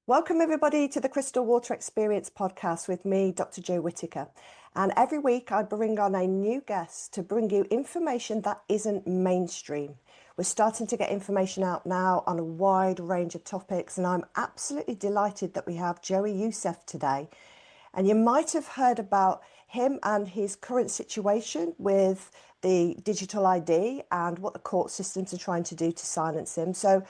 Welcome, everybody, to the Crystal Water Experience podcast with me, Dr. Joe Whitaker. And every week I bring on a new guest to bring you information that isn't mainstream. We're starting to get information out now on a wide range of topics, and I'm absolutely delighted that we have Joey Yousef today. And you might have heard about him and his current situation with the digital ID and what the court systems are trying to do to silence him. So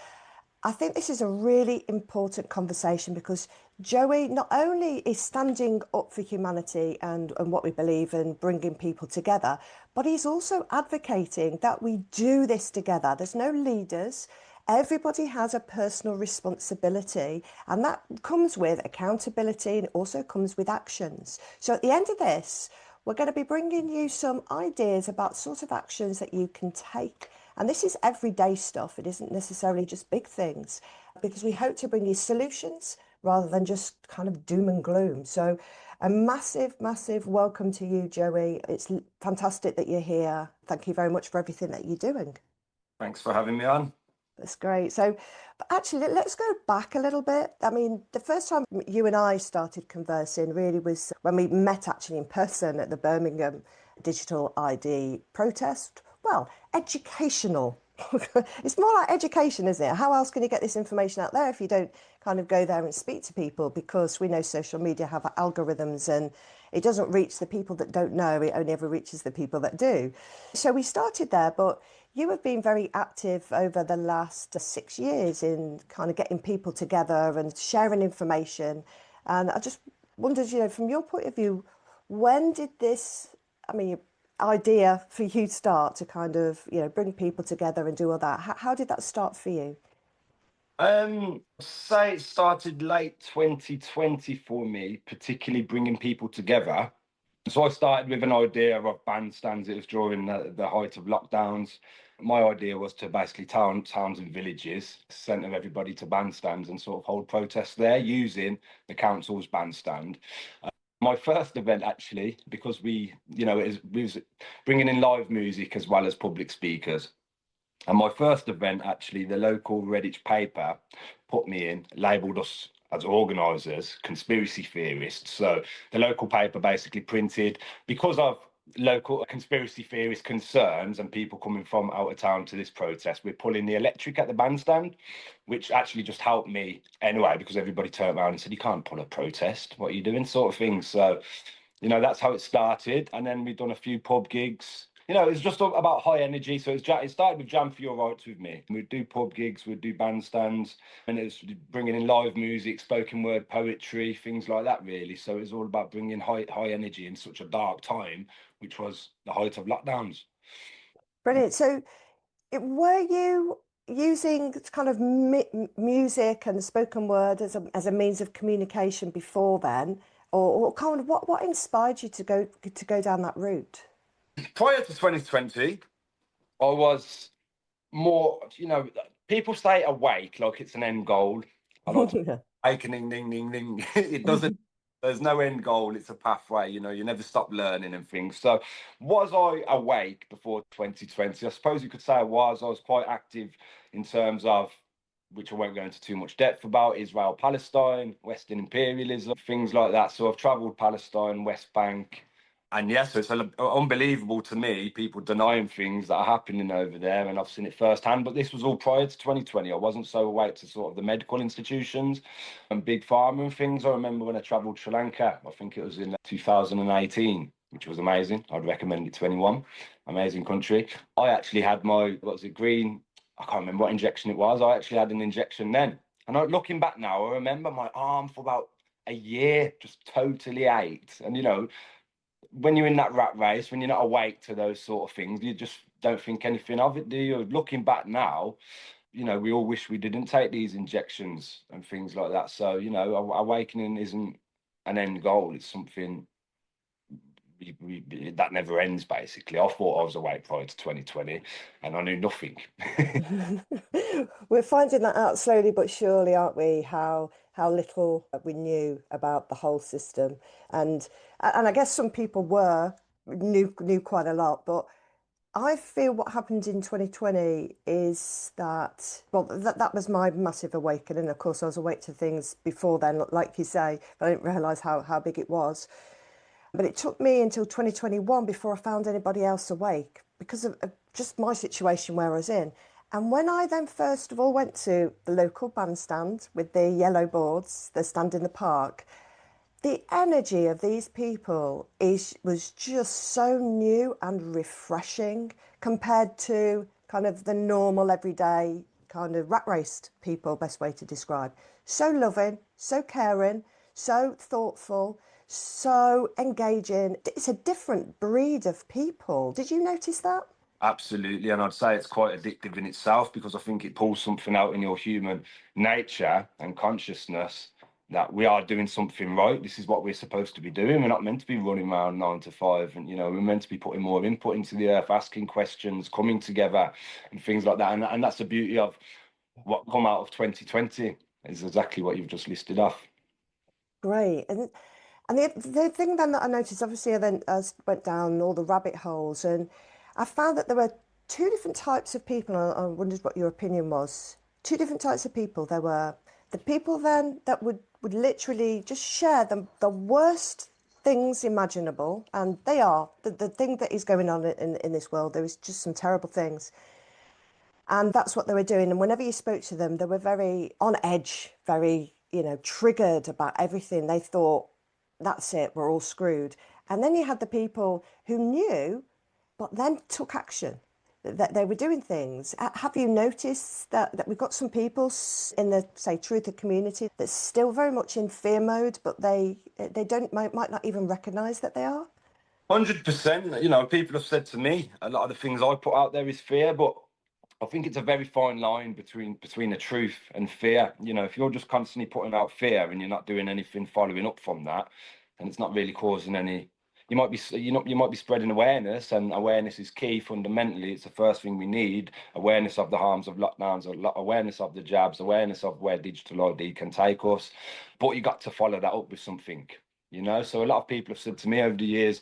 I think this is a really important conversation because Joey not only is standing up for humanity and what we believe and bringing people together, but he's also advocating that we do this together. There's no leaders. Everybody has a personal responsibility, and that comes with accountability and it also comes with actions. So at the end of this, we're going to be bringing you some ideas about sort of actions that you can take. And this is everyday stuff. It isn't necessarily just big things, because we hope to bring you solutions rather than just kind of doom and gloom. So a massive, massive welcome to you, Joey. It's fantastic that you're here. Thank you very much for everything that you're doing. Thanks for having me on. That's great. So, but actually, let's go back a little bit. I mean, the first time you and I started conversing really was when we met actually in person at the Birmingham Digital ID protest. Well, educational. It's more like education, isn't it? How else can you get this information out there if you don't kind of go there and speak to people? Because we know social media have algorithms and it doesn't reach the people that don't know, it only ever reaches the people that do. So we started there, but you have been very active over the last 6 years in kind of getting people together and sharing information. And I just wondered, from your point of view, when did this, I mean, idea for you start to kind of, bring people together and do all that? How did that start for you? Say it started late 2020 for me, particularly bringing people together. So I started with an idea of bandstands. It was during the height of lockdowns. My idea was to basically towns and villages, centre everybody to bandstands and sort of hold protests there using the council's bandstand. My first event, actually, because we was bringing in live music as well as public speakers. And my first event, actually, the local Redditch paper put me in, labelled us as organisers, conspiracy theorists. So the local paper basically printed, because of local conspiracy theorist concerns and people coming from out of town to this protest, we're pulling the electric at the bandstand, which actually just helped me anyway, because everybody turned around and said, you can't pull a protest, what are you doing, sort of thing. So, that's how it started. And then we've done a few pub gigs. It's just about high energy. So it started with Jam for Your Rights with me. We'd do pub gigs, we'd do bandstands, and it was bringing in live music, spoken word poetry, things like that, really. So it was all about bringing high energy in such a dark time, which was the height of lockdowns. Brilliant. So were you using kind of music and spoken word as a means of communication before then, or kind of what inspired you to go down that route? Prior to 2020, I was more, people say awake like it's an end goal. I like to awakening, ding, ding, ding. It doesn't, there's no end goal. It's a pathway, you never stop learning and things. So was I awake before 2020? I suppose you could say I was quite active in terms of, which I won't go into too much depth about, Israel, Palestine, Western imperialism, things like that. So I've travelled Palestine, West Bank, and yes, it's unbelievable to me, people denying things that are happening over there, and I've seen it firsthand. But this was all prior to 2020. I wasn't so awake to sort of the medical institutions and big pharma and things. I remember when I travelled Sri Lanka, I think it was in 2018, which was amazing. I'd recommend it to anyone. Amazing country. I actually had my, what was it, green, I can't remember what injection it was. I actually had an injection then. And looking back now, I remember my arm for about a year just totally ached. And, when you're in that rat race, when you're not awake to those sort of things, you just don't think anything of it, do you? Looking back now, we all wish we didn't take these injections and things like that. So, awakening isn't an end goal. It's something that never ends, basically. I thought I was awake prior to 2020 and I knew nothing. We're finding that out slowly but surely, aren't we? How little we knew about the whole system, and I guess some people knew quite a lot, but I feel what happened in 2020 is that, well, that was my massive awakening. Of course, I was awake to things before then, like you say, but I didn't realise how big it was. But it took me until 2021 before I found anybody else awake because of just my situation where I was in. And when I then first of all went to the local bandstand with the yellow boards, the stand in the park, the energy of these people was just so new and refreshing compared to kind of the normal everyday kind of rat raced people, best way to describe. So loving, so caring, so thoughtful, so engaging. It's a different breed of people. Did you notice that? Absolutely, and I'd say it's quite addictive in itself because I think it pulls something out in your human nature and consciousness that we are doing something right. This is what we're supposed to be doing. We're not meant to be running around 9 to 5, and we're meant to be putting more input into the earth, asking questions, coming together, and things like that. And that's the beauty of what come out of 2020 is exactly what you've just listed off. Great. And the thing then that I noticed, obviously, I went down all the rabbit holes, and I found that there were two different types of people. And I wondered what your opinion was. Two different types of people. There were the people then that would literally just share the worst things imaginable, and they are the thing that is going on in this world. There is just some terrible things. And that's what they were doing. And whenever you spoke to them, they were very on edge, very, triggered about everything. They thought, that's it, we're all screwed. And then you had the people who knew, but then took action, that they were doing things. Have you noticed that we've got some people in the, say, truther community that's still very much in fear mode, but they don't might not even recognise that they are? 100%. People have said to me a lot of the things I put out there is fear, but I think it's a very fine line between the truth and fear. If you're just constantly putting out fear and you're not doing anything following up from that, and it's not really causing any. You might be spreading awareness, and awareness is key. Fundamentally, it's the first thing we need: awareness of the harms of lockdowns, awareness of the jabs, awareness of where digital ID can take us. But you got to follow that up with something. So a lot of people have said to me over the years,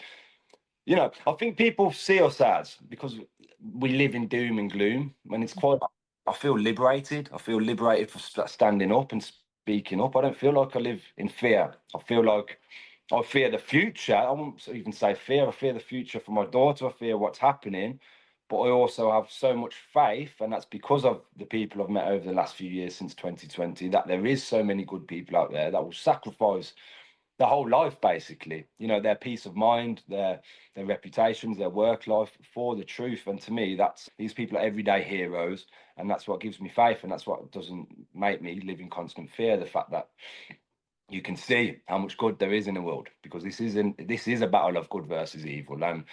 I think people see us as, because we live in doom and gloom, when it's quite, I feel liberated. I feel liberated for standing up and speaking up. I don't feel like I live in fear. I feel like I fear the future. I won't even say fear. I fear the future for my daughter. I fear what's happening. But I also have so much faith, and that's because of the people I've met over the last few years since 2020, that there is so many good people out there that will sacrifice their whole life, basically, their peace of mind, their reputations, their work life for the truth. And to me, these people are everyday heroes, and that's what gives me faith, and that's what doesn't make me live in constant fear. The fact that you can see how much good there is in the world, because this is a battle of good versus evil, and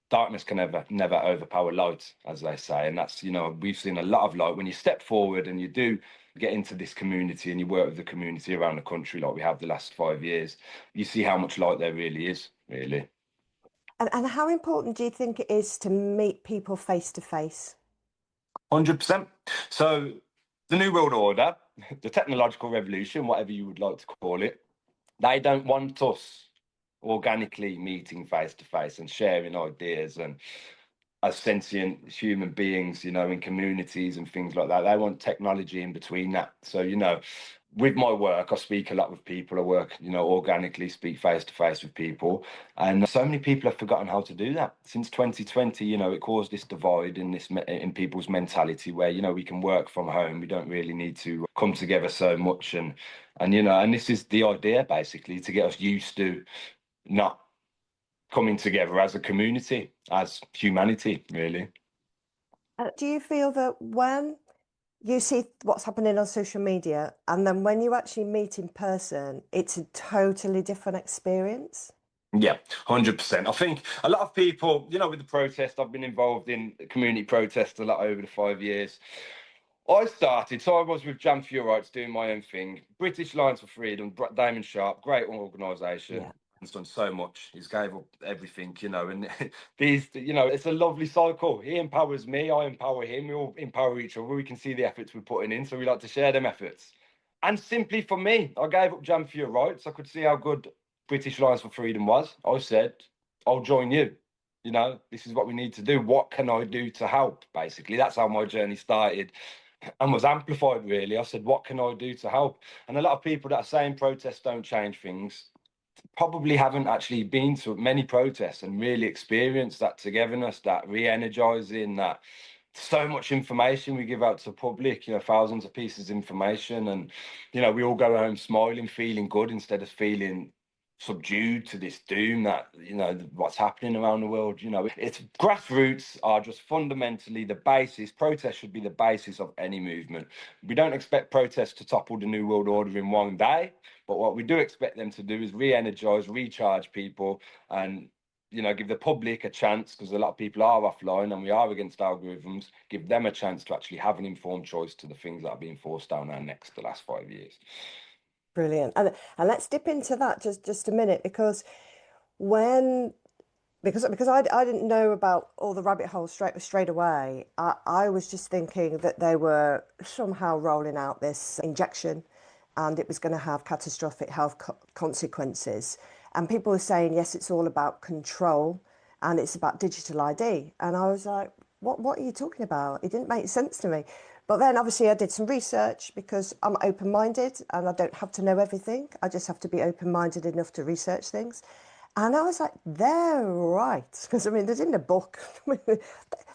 darkness can never overpower light, as they say. And that's, we've seen a lot of light when you step forward and you do get into this community and you work with the community around the country like we have the last 5 years. You see how much light there really is, really. And how important do you think it is to meet people face to face? 100%. So the New World Order, the technological revolution, whatever you would like to call it, they don't want us organically meeting face to face and sharing ideas and as sentient human beings, in communities and things like that. They want technology in between that. So, with my work, I speak a lot with people. I work, organically, speak face to face with people. And so many people have forgotten how to do that. Since 2020, it caused this divide in people's mentality where, we can work from home. We don't really need to come together so much. And this is the idea, basically, to get us used to not coming together as a community, as humanity, really. Do you feel that when you see what's happening on social media and then when you actually meet in person, it's a totally different experience? Yeah, 100%. I think a lot of people, with the protest, I've been involved in community protests a lot over the 5 years. So I was with Jam for Your Rights doing my own thing. British Alliance for Freedom, Damon Sharp, great organisation. Yeah. He's done so much. He's gave up everything, and it's a lovely cycle. He empowers me, I empower him, we all empower each other. We can see the efforts we're putting in, so we like to share them efforts. And simply for me, I gave up Jam for Your Rights. I could see how good British Alliance for Freedom was. I said, I'll join you. You know, this is what we need to do. What can I do to help? Basically, that's how my journey started and was amplified, really. I said, what can I do to help? And a lot of people that are saying protests don't change things probably haven't actually been to many protests and really experienced that togetherness, that re-energizing, that so much information we give out to the public, you know, thousands of pieces of information, and you know, we all go home smiling, feeling good instead of feeling subdued to this doom that, you know, what's happening around the world. You know, it's grassroots are just fundamentally the basis. Protests should be the basis of any movement. We don't expect protests to topple the new world order in one day, but what we do expect them to do is re-energize, recharge people, and you know, give the public a chance, because a lot of people are offline and we are against algorithms, give them a chance to actually have an informed choice to the things that are being forced down our necks the last 5 years. Brilliant. And let's dip into that just a minute, because when because I didn't know about all the rabbit holes straight away. I was just thinking that they were somehow rolling out this injection and it was going to have catastrophic health consequences. And people were saying, yes, it's all about control and it's about digital ID. And I was like, what are you talking about? It didn't make sense to me. But then obviously I did some research because I'm open-minded and I don't have to know everything. I just have to be open-minded enough to research things. And I was like, they're right. Because, I mean, there's in a book.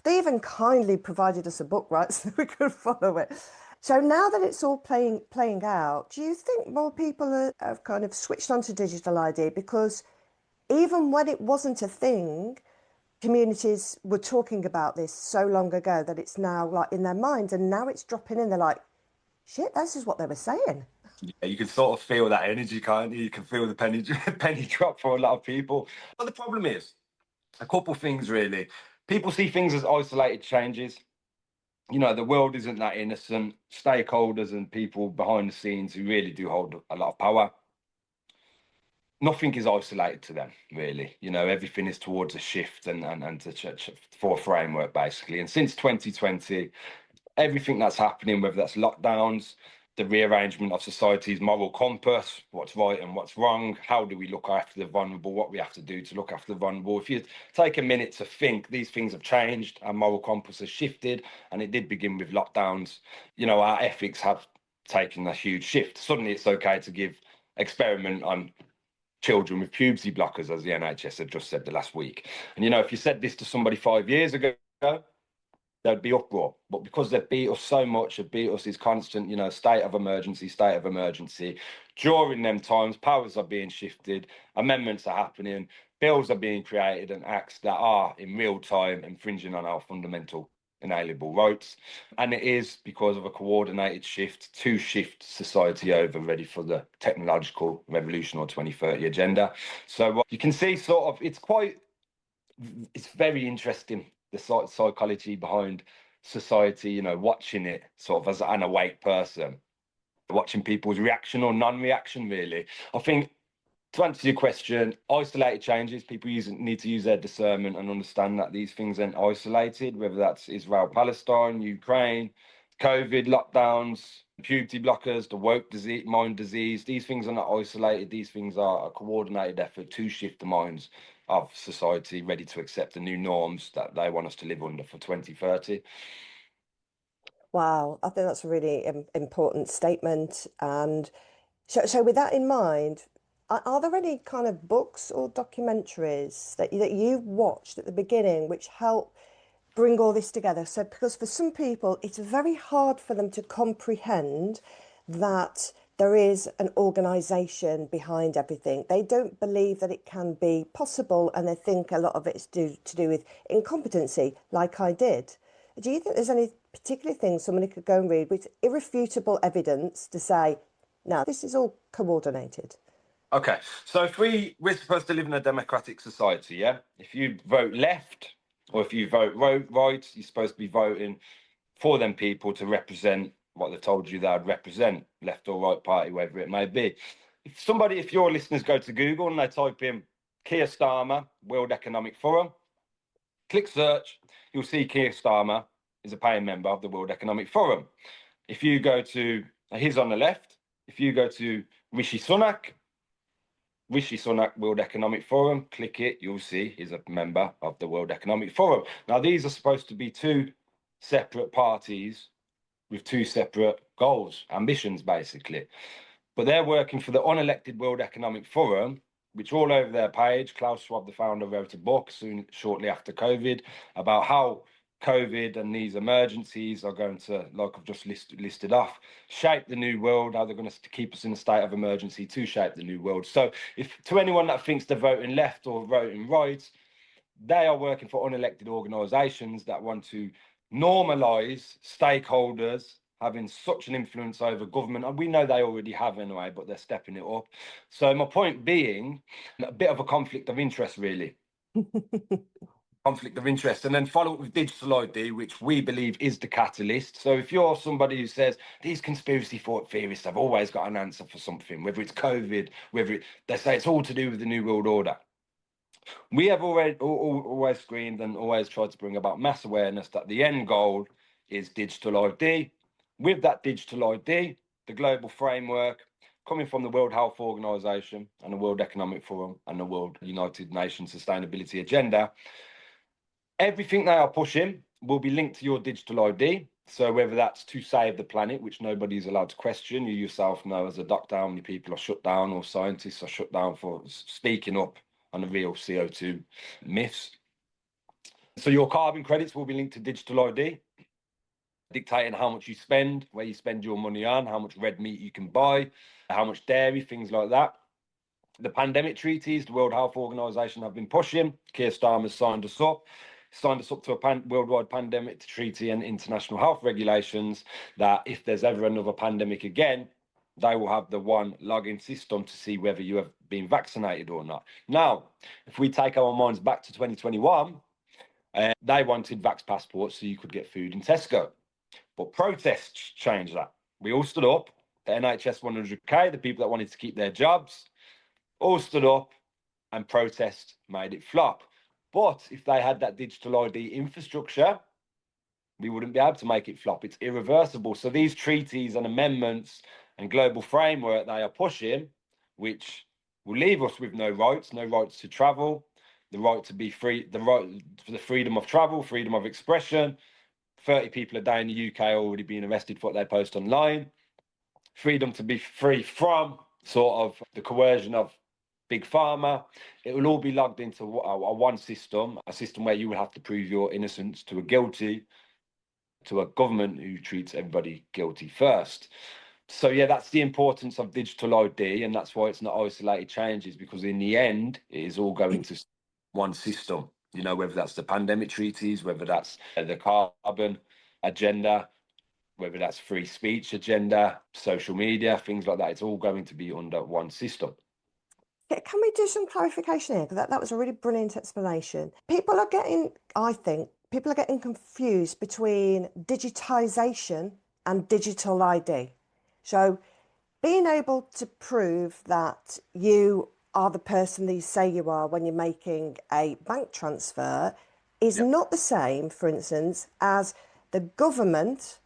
They even kindly provided us a book, right? So we could follow it. So now that it's all playing out, do you think more people have kind of switched onto digital ID? Because even when it wasn't a thing, communities were talking about this so long ago that it's now like in their minds, and now it's dropping in. They're like, shit, this is what they were saying. Yeah, you can sort of feel that energy, can't you? You can feel the penny penny drop for a lot of people. But the problem is a couple things really. People see things as isolated changes. You know, the world isn't that innocent. Stakeholders and people behind the scenes who really do hold a lot of power, nothing is isolated to them, really. You know, everything is towards a shift and for a framework, basically. And since 2020, everything that's happening, whether that's lockdowns, the rearrangement of society's moral compass, what's right and what's wrong, how do we look after the vulnerable, what we have to do to look after the vulnerable. If you take a minute to think, these things have changed, our moral compass has shifted, and it did begin with lockdowns. You know, our ethics have taken a huge shift. Suddenly it's okay to experiment on children with puberty blockers, as the NHS had just said the last week. And, you know, if you said this to somebody 5 years ago, there'd be uproar. But because they've beat us so much, they've beat us this constant, you know, state of emergency. During them times, powers are being shifted, amendments are happening, bills are being created and acts that are in real time infringing on our fundamental inalienable rights. And it is because of a coordinated shift to shift society over ready for the technological revolution or 2030 agenda. So you can see sort of, it's very interesting, the psychology behind society, you know, watching it sort of as an awake person, watching people's reaction or non-reaction, really. I think, to answer your question, isolated changes, people need to use their discernment and understand that these things aren't isolated, whether that's Israel, Palestine, Ukraine, COVID, lockdowns, puberty blockers, the woke disease, mind disease. These things are not isolated. These things are a coordinated effort to shift the minds of society, ready to accept the new norms that they want us to live under for 2030. Wow, I think that's a really important statement. And so with that in mind, are there any kind of books or documentaries that you watched at the beginning which help bring all this together? So, because for some people, it's very hard for them to comprehend that there is an organization behind everything. They don't believe that it can be possible, and they think a lot of it is to do with incompetency, like I did. Do you think there's any particular things somebody could go and read with irrefutable evidence to say, no, this is all coordinated? Okay, so if we're supposed to live in a democratic society, yeah? If you vote left or if you vote right, you're supposed to be voting for them people to represent what they told you they'd represent, left or right party, whatever it may be. If your listeners go to Google and they type in Keir Starmer, World Economic Forum, click search, you'll see Keir Starmer is a paying member of the World Economic Forum. If you go to, he's on the left, if you go to Rishi Sunak, Rishi Sunak World Economic Forum. Click it, you'll see he's a member of the World Economic Forum. Now, these are supposed to be two separate parties with two separate goals, ambitions, basically. But they're working for the unelected World Economic Forum, which all over their page, Klaus Schwab, the founder, wrote a book shortly after COVID about how COVID and these emergencies are going to, like I've just listed off, shape the new world, how they're going to keep us in a state of emergency to shape the new world. So if to anyone that thinks they're voting left or voting right, they are working for unelected organisations that want to normalise stakeholders having such an influence over government. And we know they already have anyway, but they're stepping it up. So my point being, a bit of a conflict of interest, really. Conflict of interest, and then follow up with digital ID, which we believe is the catalyst. So if you're somebody who says these conspiracy theorists have always got an answer for something, whether it's COVID, they say it's all to do with the New World Order. We have always screened and always tried to bring about mass awareness that the end goal is digital ID. With that digital ID, the global framework coming from the World Health Organization and the World Economic Forum and the World United Nations Sustainability Agenda, everything they are pushing will be linked to your digital ID. So whether that's to save the planet, which nobody's allowed to question, you yourself know as a doctor how many people are shut down or scientists are shut down for speaking up on the real CO2 myths. So your carbon credits will be linked to digital ID, dictating how much you spend, where you spend your money on, how much red meat you can buy, how much dairy, things like that. The pandemic treaties, the World Health Organization have been pushing. Keir Starmer's signed us up to a worldwide pandemic treaty and international health regulations that if there's ever another pandemic again, they will have the one login system to see whether you have been vaccinated or not. Now, if we take our minds back to 2021, they wanted vax passports so you could get food in Tesco. But protests changed that. We all stood up, the NHS 100K, the people that wanted to keep their jobs, all stood up and protest made it flop. But if they had that digital ID infrastructure, we wouldn't be able to make it flop. It's irreversible. So these treaties and amendments and global framework they are pushing, which will leave us with no rights to travel, the right to be free, the right for the freedom of travel, freedom of expression. 30 people a day in the UK already being arrested for what they post online. Freedom to be free from sort of the coercion of big pharma. It will all be logged into a one system, a system where you will have to prove your innocence to a government who treats everybody guilty first. So yeah, that's the importance of digital ID, and that's why it's not isolated changes, because in the end, it is all going to one system. You know, whether that's the pandemic treaties, whether that's the carbon agenda, whether that's free speech agenda, social media, things like that. It's all going to be under one system. Can we do some clarification here? Because that was a really brilliant explanation. I think, people are getting confused between digitisation and digital ID. So being able to prove that you are the person that you say you are when you're making a bank transfer is not the same, for instance, as the government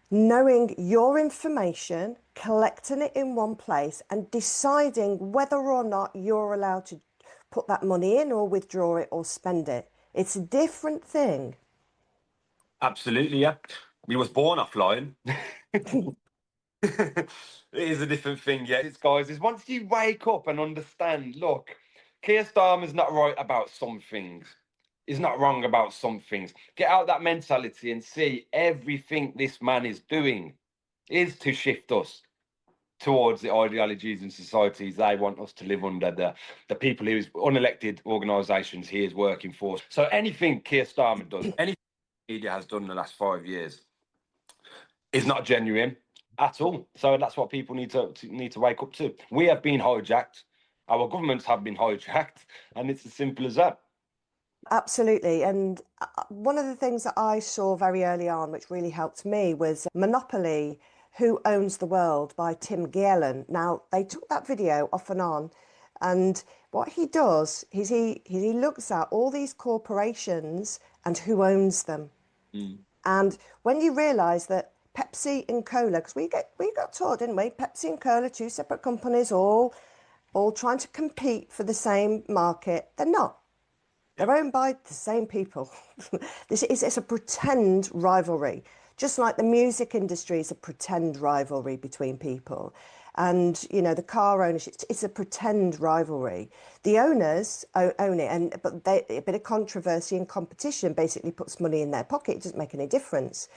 knowing your information, collecting it in one place and deciding whether or not you're allowed to put that money in or withdraw it or spend it. It's a different thing. Absolutely, yeah. We was born offline. It is a different thing, yeah. It's guys, is once you wake up and understand, look, Keir Starmer's not right about some things. He's not wrong about some things. Get out that mentality and see everything this man is doing is to shift us towards the ideologies and societies they want us to live under, the people whose unelected organisations he is working for. So anything Keir Starmer does, anything media has done in the last 5 years is not genuine at all. So that's what people need to wake up to. We have been hijacked. Our governments have been hijacked, and it's as simple as that. Absolutely. And one of the things that I saw very early on, which really helped me, was Monopoly, Who Owns the World by Tim Gielen. Now, they took that video off and on, and what he does is he looks at all these corporations and who owns them. And when you realise that Pepsi and Cola, because we got taught, didn't we? Pepsi and Cola, two separate companies, all all trying to compete for the same market. They're not. They're owned by the same people. It's a pretend rivalry, just like the music industry is a pretend rivalry between people. And, you know, the car ownership, it's a pretend rivalry. The owners own it, a bit of controversy and competition basically puts money in their pocket. It doesn't make any difference.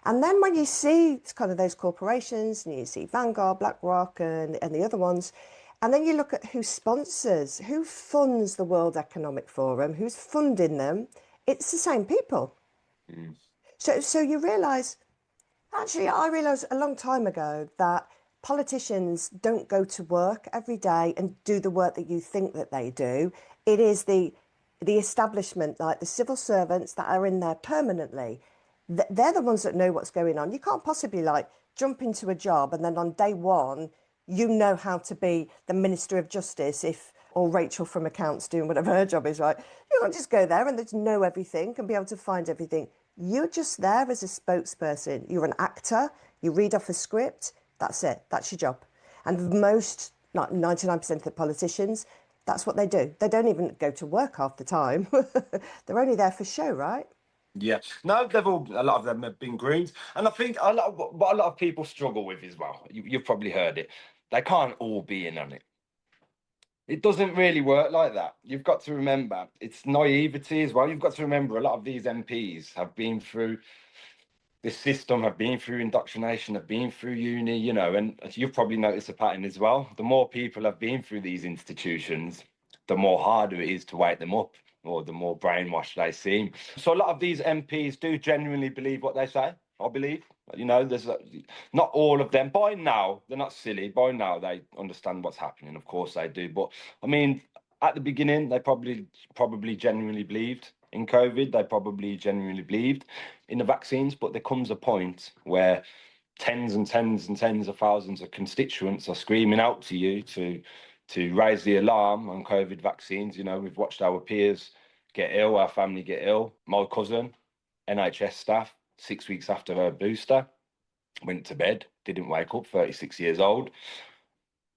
And then when you see kind of those corporations, and you see Vanguard, BlackRock, and the other ones, and then you look at who sponsors, who funds the World Economic Forum, who's funding them, it's the same people. Mm. So you realise, actually, I realised a long time ago that politicians don't go to work every day and do the work that you think that they do. It is the establishment, like the civil servants that are in there permanently. They're the ones that know what's going on. You can't possibly like jump into a job and then on day one, you know how to be the Minister of Justice if, or Rachel from accounts doing whatever her job is, right? You can't just go there and just know everything and be able to find everything. You're just there as a spokesperson. You're an actor. You read off a script. That's it. That's your job. And most, like 99% of the politicians, that's what they do. They don't even go to work half the time. They're only there for show, right? Yeah, no, a lot of them have been groomed, and I think what a lot of people struggle with as well. You've probably heard it. They can't all be in on it. It doesn't really work like that. You've got to remember it's naivety as well. You've got to remember a lot of these MPs have been through this system, have been through indoctrination, have been through uni, you know, and you've probably noticed a pattern as well. The more people have been through these institutions, the more harder it is to wake them up, or the more brainwashed they seem. So a lot of these MPs do genuinely believe what they say, I believe. You know, not all of them. By now, they're not silly. By now, they understand what's happening. Of course they do. But I mean, at the beginning, they probably genuinely believed in COVID. They probably genuinely believed in the vaccines. But there comes a point where tens and tens and tens of thousands of constituents are screaming out to you to raise the alarm on COVID vaccines. You know, we've watched our peers get ill, our family get ill. My cousin, NHS staff, 6 weeks after her booster, went to bed, didn't wake up, 36 years old.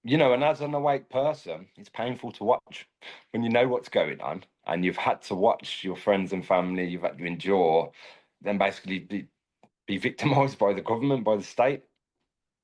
You know, and as an awake person, it's painful to watch when you know what's going on and you've had to watch your friends and family, you've had to endure, then basically be victimized by the government, by the state.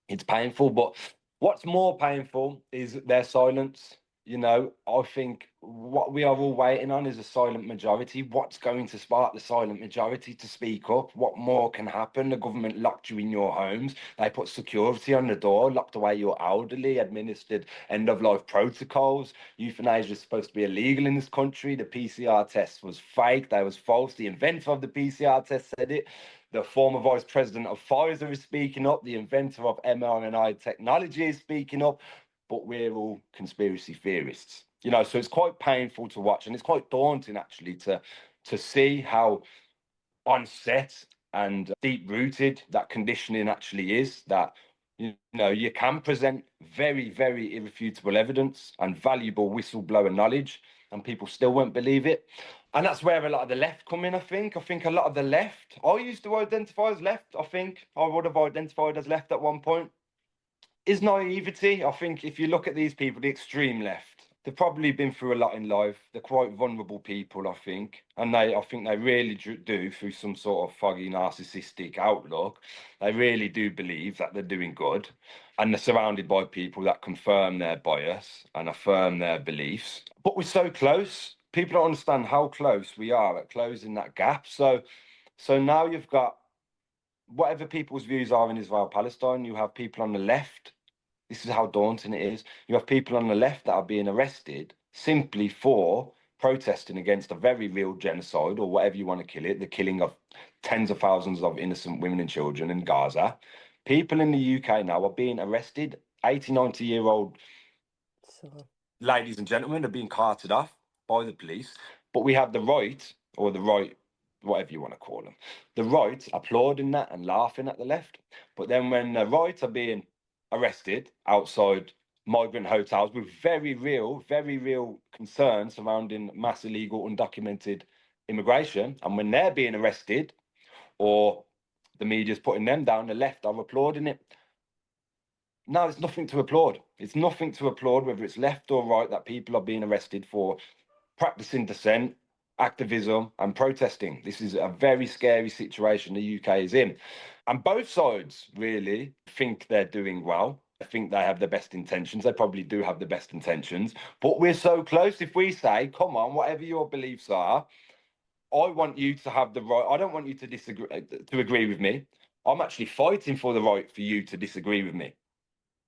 It's painful, but what's more painful is their silence. You know, I think what we are all waiting on is a silent majority. What's going to spark the silent majority to speak up? What more can happen? The government locked you in your homes. They put security on the door, locked away your elderly, administered end-of-life protocols. Euthanasia is supposed to be illegal in this country. The PCR test was fake. They was false. The inventor of the PCR test said it. The former vice president of Pfizer is speaking up. The inventor of mRNA technology is speaking up. But we're all conspiracy theorists, you know. So it's quite painful to watch, and it's quite daunting actually to see how onset and deep rooted that conditioning actually is. That, you know, you can present very, very irrefutable evidence and valuable whistleblower knowledge, and people still won't believe it. And that's where a lot of the left come in, I think. I think a lot of the left, I used to identify as left. I think I would have identified as left at one point. Is naivety. I think if you look at these people, the extreme left, they've probably been through a lot in life. They're quite vulnerable people, I think. And I think they really do, through some sort of foggy narcissistic outlook, they really do believe that they're doing good. And they're surrounded by people that confirm their bias and affirm their beliefs. But we're so close. People don't understand how close we are at closing that gap. So now you've got, whatever people's views are in Israel-Palestine, you have people on the left. This is how daunting it is. You have people on the left that are being arrested simply for protesting against a very real genocide, or whatever you want to kill it, the killing of tens of thousands of innocent women and children in Gaza. People in the UK now are being arrested. 80, 90-year-old ladies and gentlemen are being carted off by the police. But we have the right, or the right, whatever you want to call them, the right applauding that and laughing at the left. But then when the right are being arrested outside migrant hotels with very real concerns surrounding mass illegal undocumented immigration, and when they're being arrested or the media's putting them down, the left are applauding it. no, it's nothing to applaud. It's nothing to applaud, whether it's left or right, that people are being arrested for practicing dissent, activism, and protesting. This is a very scary situation the UK is in. And both sides really think they're doing well. I think they have the best intentions. They probably do have the best intentions. But we're so close. If we say, come on, whatever your beliefs are, I want you to have the right. I don't want you to disagree, to agree with me. I'm actually fighting for the right for you to disagree with me.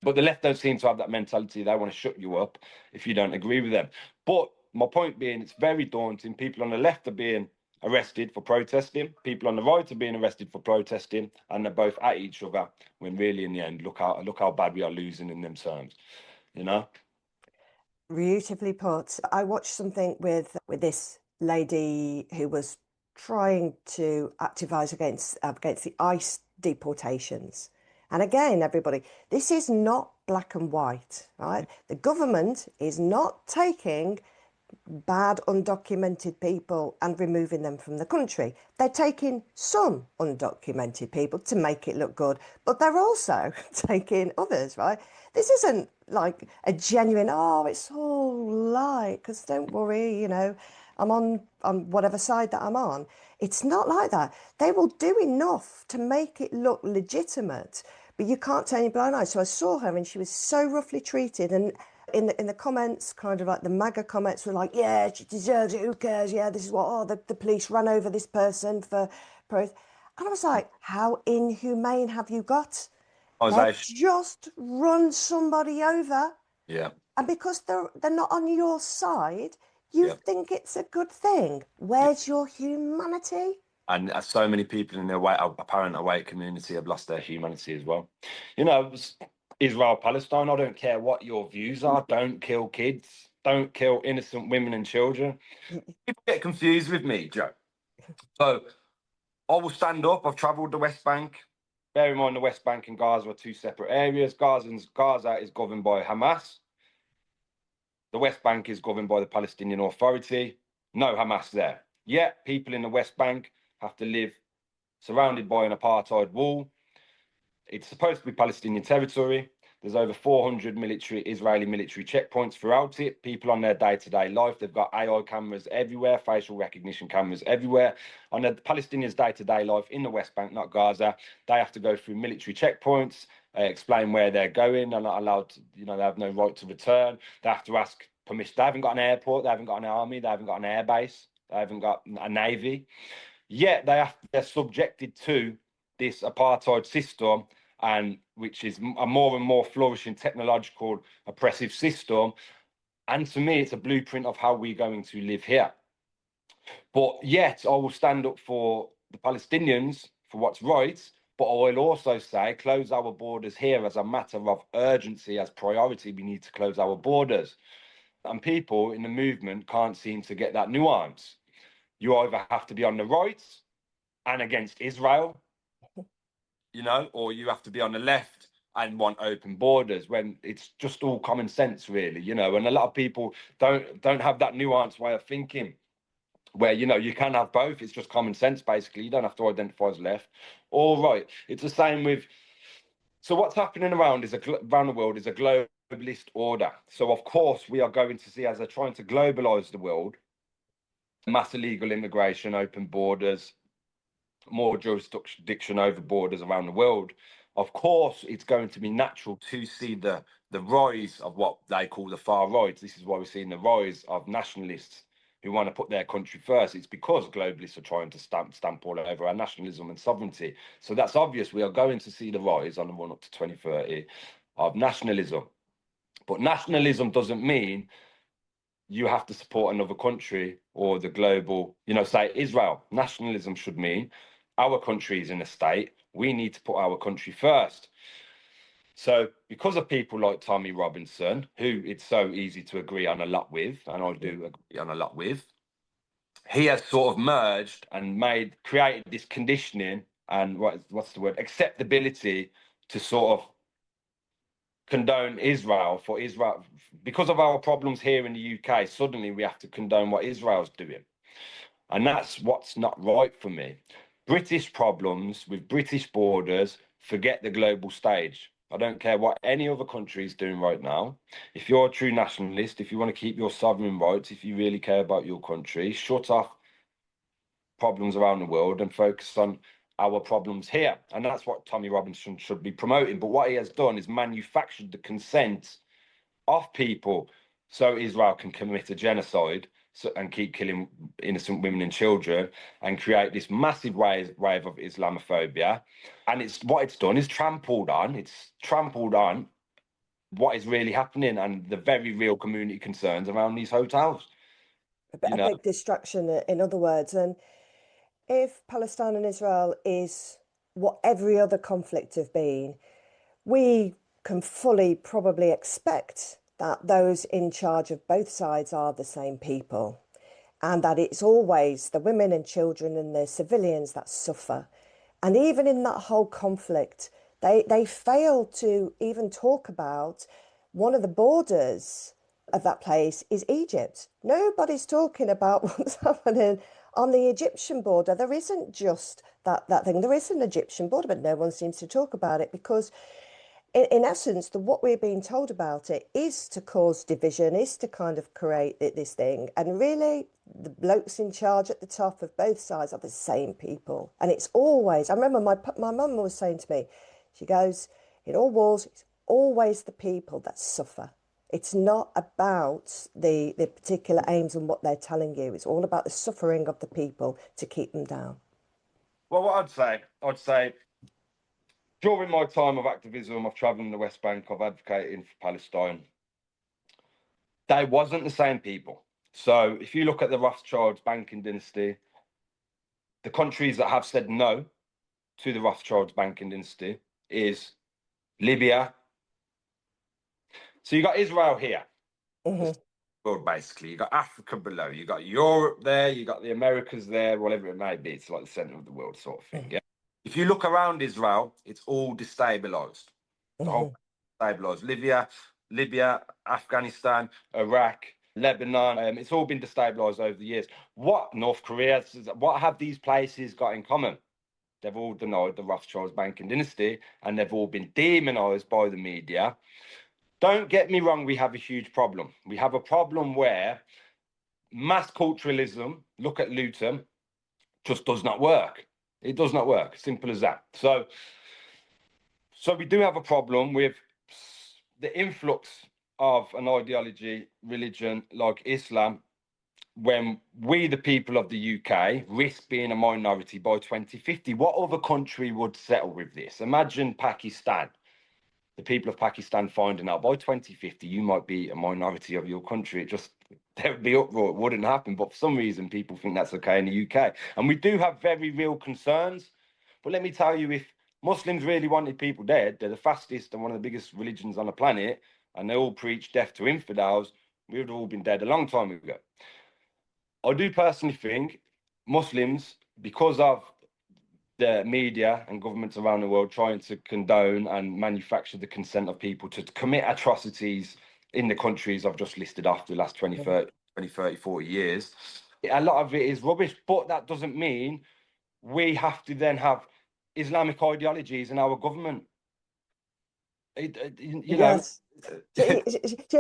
But the left don't seem to have that mentality. They want to shut you up if you don't agree with them. But my point being, it's very daunting. People on the left are being arrested for protesting. People on the right are being arrested for protesting, and they're both at each other. When really, in the end, look how bad we are losing in them terms. You know. Beautifully put. I watched something with this lady who was trying to activise against the ICE deportations. And again, everybody, this is not black and white, right? The government is not taking bad undocumented people and removing them from the country. They're taking some undocumented people to make it look good, but they're also taking others, right? This isn't like a genuine, oh, it's all light, because don't worry, I'm on whatever side that I'm on. It's not like that. They will do enough to make it look legitimate, but you can't turn your blind eye. So I saw her and she was so roughly treated, and in the comments, kind of like the MAGA comments were like, yeah, she deserves it, who cares? Yeah, this is what, oh, the police ran over this person for protest. And I was like, how inhumane have you got? They've just run somebody over. Yeah. And because they're not on your side, you think it's a good thing. Where's your humanity? And so many people in the apparent white community have lost their humanity as well. You know, Israel, Palestine, I don't care what your views are. Don't kill kids. Don't kill innocent women and children. People get confused with me, Joe. So I will stand up. I've travelled the West Bank. Bear in mind, the West Bank and Gaza are two separate areas. Gaza is governed by Hamas. The West Bank is governed by the Palestinian Authority. No Hamas there. Yet people in the West Bank have to live surrounded by an apartheid wall. It's supposed to be Palestinian territory. There's over 400 Israeli military checkpoints throughout it. People on their day-to-day life, they've got AI cameras everywhere, facial recognition cameras everywhere. On the Palestinians' day-to-day life in the West Bank, not Gaza, they have to go through military checkpoints, explain where they're going. They're not allowed to, they have no right to return. They have to ask permission. They haven't got an airport. They haven't got an army. They haven't got an air base. They haven't got a navy. Yet they're subjected to this apartheid system, and which is a more and more flourishing technological oppressive system. And to me, it's a blueprint of how we're going to live here. But yet I will stand up for the Palestinians for what's right, but I will also say close our borders here as a matter of urgency, as priority. We need to close our borders. And people in the movement can't seem to get that nuance. You either have to be on the right and against Israel, or you have to be on the left and want open borders, when it's just all common sense, really, and a lot of people don't have that nuanced way of thinking where, you can have both. It's just common sense, basically. You don't have to identify as left or right. It's the same with, so what's happening around the world is a globalist order. So of course we are going to see, as they're trying to globalize the world, mass illegal immigration, open borders, more jurisdiction over borders around the world. Of course, it's going to be natural to see the rise of what they call the far right. This is why we're seeing the rise of nationalists who want to put their country first. It's because globalists are trying to stamp all over our nationalism and sovereignty. So that's obvious. We are going to see the rise on the run up to 2030 of nationalism. But nationalism doesn't mean you have to support another country or the global, say Israel. Nationalism should mean our country is in a state. We need to put our country first. So because of people like Tommy Robinson, who it's so easy to agree on a lot with, and I do agree on a lot with, he has sort of merged and created this conditioning and what's the word, acceptability to sort of condone Israel for Israel. Because of our problems here in the UK, suddenly we have to condone what Israel's doing. And that's what's not right for me. British problems with British borders, forget the global stage. I don't care what any other country is doing right now. If you're a true nationalist, if you want to keep your sovereign rights, if you really care about your country, shut off problems around the world and focus on our problems here. And that's what Tommy Robinson should be promoting. But what he has done is manufactured the consent of people so Israel can commit a genocide and keep killing innocent women and children and create this massive wave of Islamophobia. And what it's done is trampled on what is really happening and the very real community concerns around these hotels. A big distraction, in other words. And if Palestine and Israel is what every other conflict have been, we can fully probably expect that those in charge of both sides are the same people, and that it's always the women and children and the civilians that suffer. And even in that whole conflict, they fail to even talk about one of the borders of that place is Egypt. Nobody's talking about what's happening on the Egyptian border. There isn't just that thing. There is an Egyptian border, but no one seems to talk about it because in essence, what we're being told about it is to cause division, is to kind of create this thing. And really, the blokes in charge at the top of both sides are the same people. And it's always, I remember my mum was saying to me, she goes, in all wars, it's always the people that suffer. It's not about the particular aims and what they're telling you. It's all about the suffering of the people to keep them down. Well, what I'd say, during my time of activism, I've travelled in the West Bank, I've advocated for Palestine. They wasn't the same people. So if you look at the Rothschilds banking dynasty, the countries that have said no to the Rothschilds banking dynasty is Libya. So you got Israel here, world basically. You got Africa below. You got Europe there. You got the Americas there. Whatever it may be, it's like the center of the world sort of thing. Yeah. If you look around Israel, it's all destabilized. The whole destabilized. Libya, Afghanistan, Iraq, Lebanon. It's all been destabilized over the years. What North Korea? What have these places got in common? They've all denied the Rothschilds banking dynasty, and they've all been demonized by the media. Don't get me wrong, we have a huge problem. We have a problem where mass culturalism, look at Luton, just does not work. It does not work. Simple as that. So we do have a problem with the influx of an ideology, religion like Islam, when we, the people of the UK, risk being a minority by 2050. What other country would settle with this? Imagine Pakistan. The people of Pakistan finding out by 2050 you might be a minority of your country. There would be uproar. It wouldn't happen. But for some reason, people think that's okay in the UK. And we do have very real concerns. But let me tell you, if Muslims really wanted people dead, they're the fastest and one of the biggest religions on the planet, and they all preach death to infidels, we would have all been dead a long time ago. I do personally think Muslims, because of the media and governments around the world trying to condone and manufacture the consent of people to commit atrocities in the countries I've just listed off the last 20, 30, 40 years. A lot of it is rubbish, but that doesn't mean we have to then have Islamic ideologies in our government. Yes.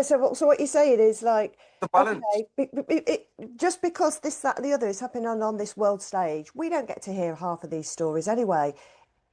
So what you're saying is like, The balance. okay, just because this, that, and the other is happening on this world stage, we don't get to hear half of these stories anyway.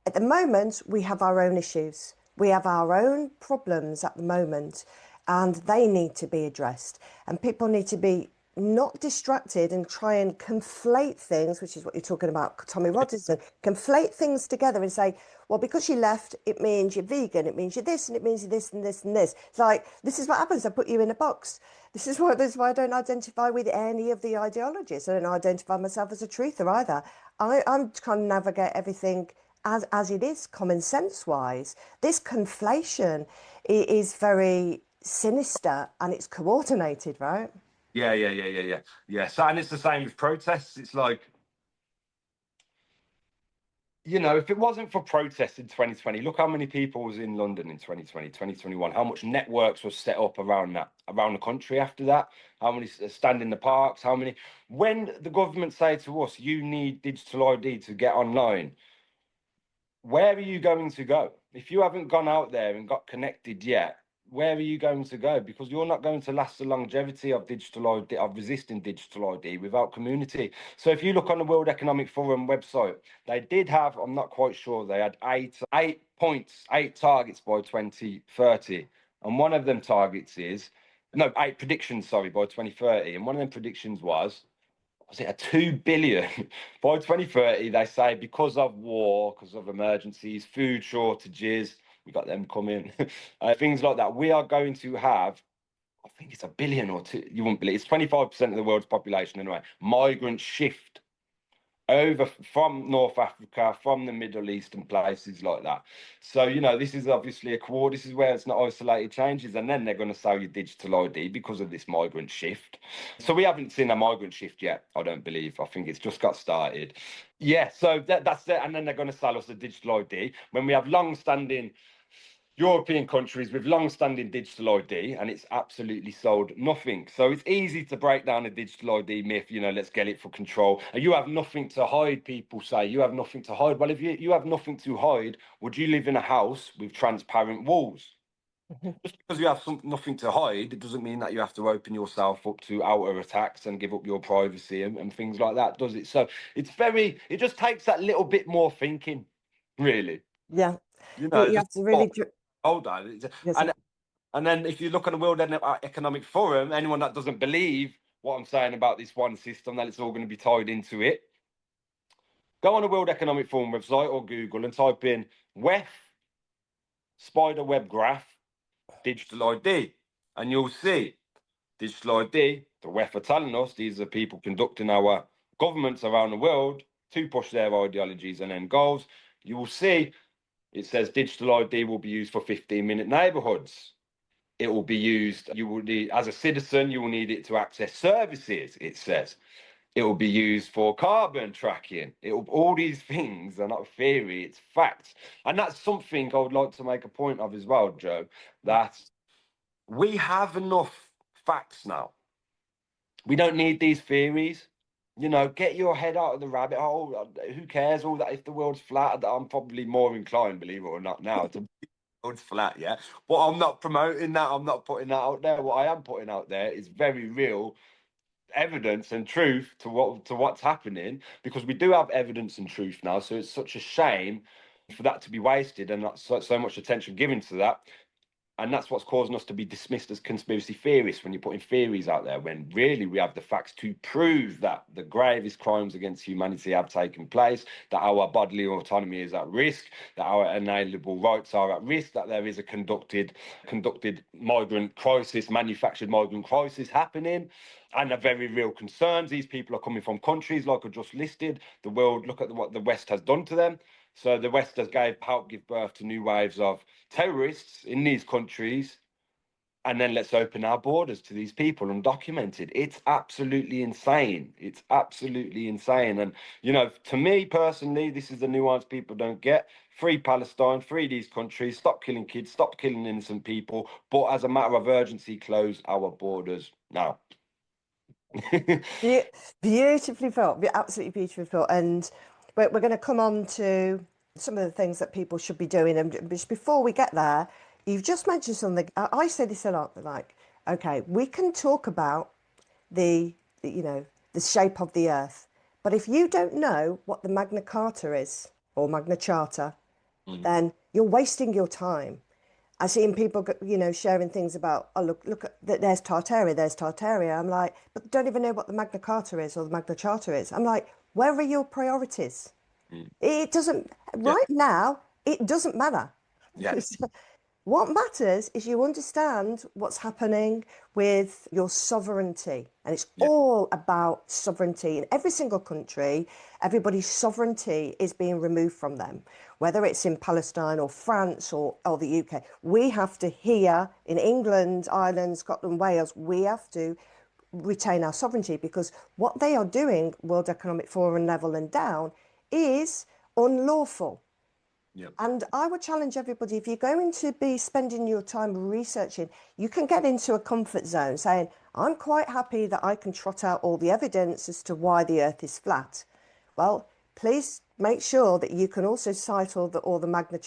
At the moment, we have our own issues. We have our own problems at the moment, and they need to be addressed. And people need to be not distracted and try and conflate things, which is what you're talking about, Tommy Robinson, conflate things together and say, well, because you left, it means you're vegan, it means you're this, and it means you're this and this and this. It's like, this is what happens. I put you in a box. This is why I don't identify with any of the ideologies. I don't identify myself as a truther either. I'm trying to navigate everything as it is, common sense wise. This conflation is very sinister and it's coordinated, right? Yeah. So, and it's the same with protests. It's like, if it wasn't for protests in 2020, look how many people was in London in 2020, 2021, how much networks were set up around the country after that, how many stand in the parks, when the government say to us, you need digital ID to get online, where are you going to go? if you haven't gone out there and got connected yet, where are you going to go? Because you're not going to last the longevity of digital ID, of resisting digital ID without community. So if you look on the World Economic Forum website, they did have, I'm not quite sure, they had eight points, 8 targets by 2030. And one of them targets is, no, 8 predictions, sorry, by 2030. And one of them predictions was it a 2 billion by 2030? They say because of war, because of emergencies, food shortages, we got them coming, things like that. We are going to have, I think it's 1 billion or two. You won't believe it's 25% of the world's population anyway. Migrant shift over from North Africa, from the Middle East and places like that. So, you know, this is obviously a core. This is where it's not isolated changes. And then they're going to sell you digital ID because of this migrant shift. So we haven't seen a migrant shift yet, I don't believe. I think it's just got started. Yeah, so that's it. And then they're going to sell us the digital ID when we have long-standing European countries with long-standing digital ID, and it's absolutely sold nothing. So it's easy to break down a digital ID myth, you know, let's get it for control. And you have nothing to hide, people say. You have nothing to hide. Well, if you have nothing to hide, would you live in a house with transparent walls? Just because you have nothing to hide, it doesn't mean that you have to open yourself up to outer attacks and give up your privacy and things like that, does it? So it just takes that little bit more thinking, really. Yeah. You know, You have to really... hold on. Yes, And then if you look on the World Economic Forum, anyone that doesn't believe what I'm saying about this one system, that it's all going to be tied into it, go on the World Economic Forum website or Google and type in WEF spider web graph digital ID, and you'll see digital ID. The WEF are telling us these are people conducting our governments around the world to push their ideologies and end goals. You will see it says digital ID will be used for 15-minute neighborhoods. It will be used, you will need, as a citizen, you will need it to access services, it says. It will be used for carbon tracking. All these things are not theory, it's facts. And that's something I would like to make a point of as well, Joe, that we have enough facts now. We don't need these theories. You know, get your head out of the rabbit hole. Who cares all that if the world's flat? I'm probably more inclined, believe it or not, now to world's flat, yeah. But I'm not promoting that. I'm not putting that out there. What I am putting out there is very real evidence and truth to what's happening, because we do have evidence and truth now. So it's such a shame for that to be wasted and not so much attention given to that. And that's what's causing us to be dismissed as conspiracy theorists when you're putting theories out there, when really we have the facts to prove that the gravest crimes against humanity have taken place, that our bodily autonomy is at risk, that our inalienable rights are at risk, that there is a conducted migrant crisis, manufactured migrant crisis happening, and are very real concerns. These people are coming from countries like I just listed. The world, look at what the West has done to them. So the West has helped give birth to new waves of terrorists in these countries, and then let's open our borders to these people undocumented. It's absolutely insane. It's absolutely insane. And, you know, to me personally, this is the nuance people don't get. Free Palestine, free these countries, stop killing kids, stop killing innocent people, but as a matter of urgency, close our borders now. Beautifully put, absolutely beautifully put. And we're going to come on to some of the things that people should be doing. And just before we get there, you've just mentioned something. I say this a lot, like, okay, we can talk about the shape of the earth, but if you don't know what the Magna Carta is or Magna Charta, then you're wasting your time. I've seen people, sharing things about, oh, look, there's Tartaria. I'm like, but don't even know what the Magna Carta is or the Magna Charta is. I'm like, where are your priorities? It doesn't, right now, it doesn't matter. Yes. What matters is you understand what's happening with your sovereignty. And it's all about sovereignty. In every single country, everybody's sovereignty is being removed from them, whether it's in Palestine or France or the UK. We have to here in England, Ireland, Scotland, Wales, we have to retain our sovereignty, because what they are doing, World Economic Forum level and down, is unlawful. Yep. And I would challenge everybody, if you're going to be spending your time researching, you can get into a comfort zone saying, I'm quite happy that I can trot out all the evidence as to why the earth is flat. Well, please make sure that you can also cite all the Magna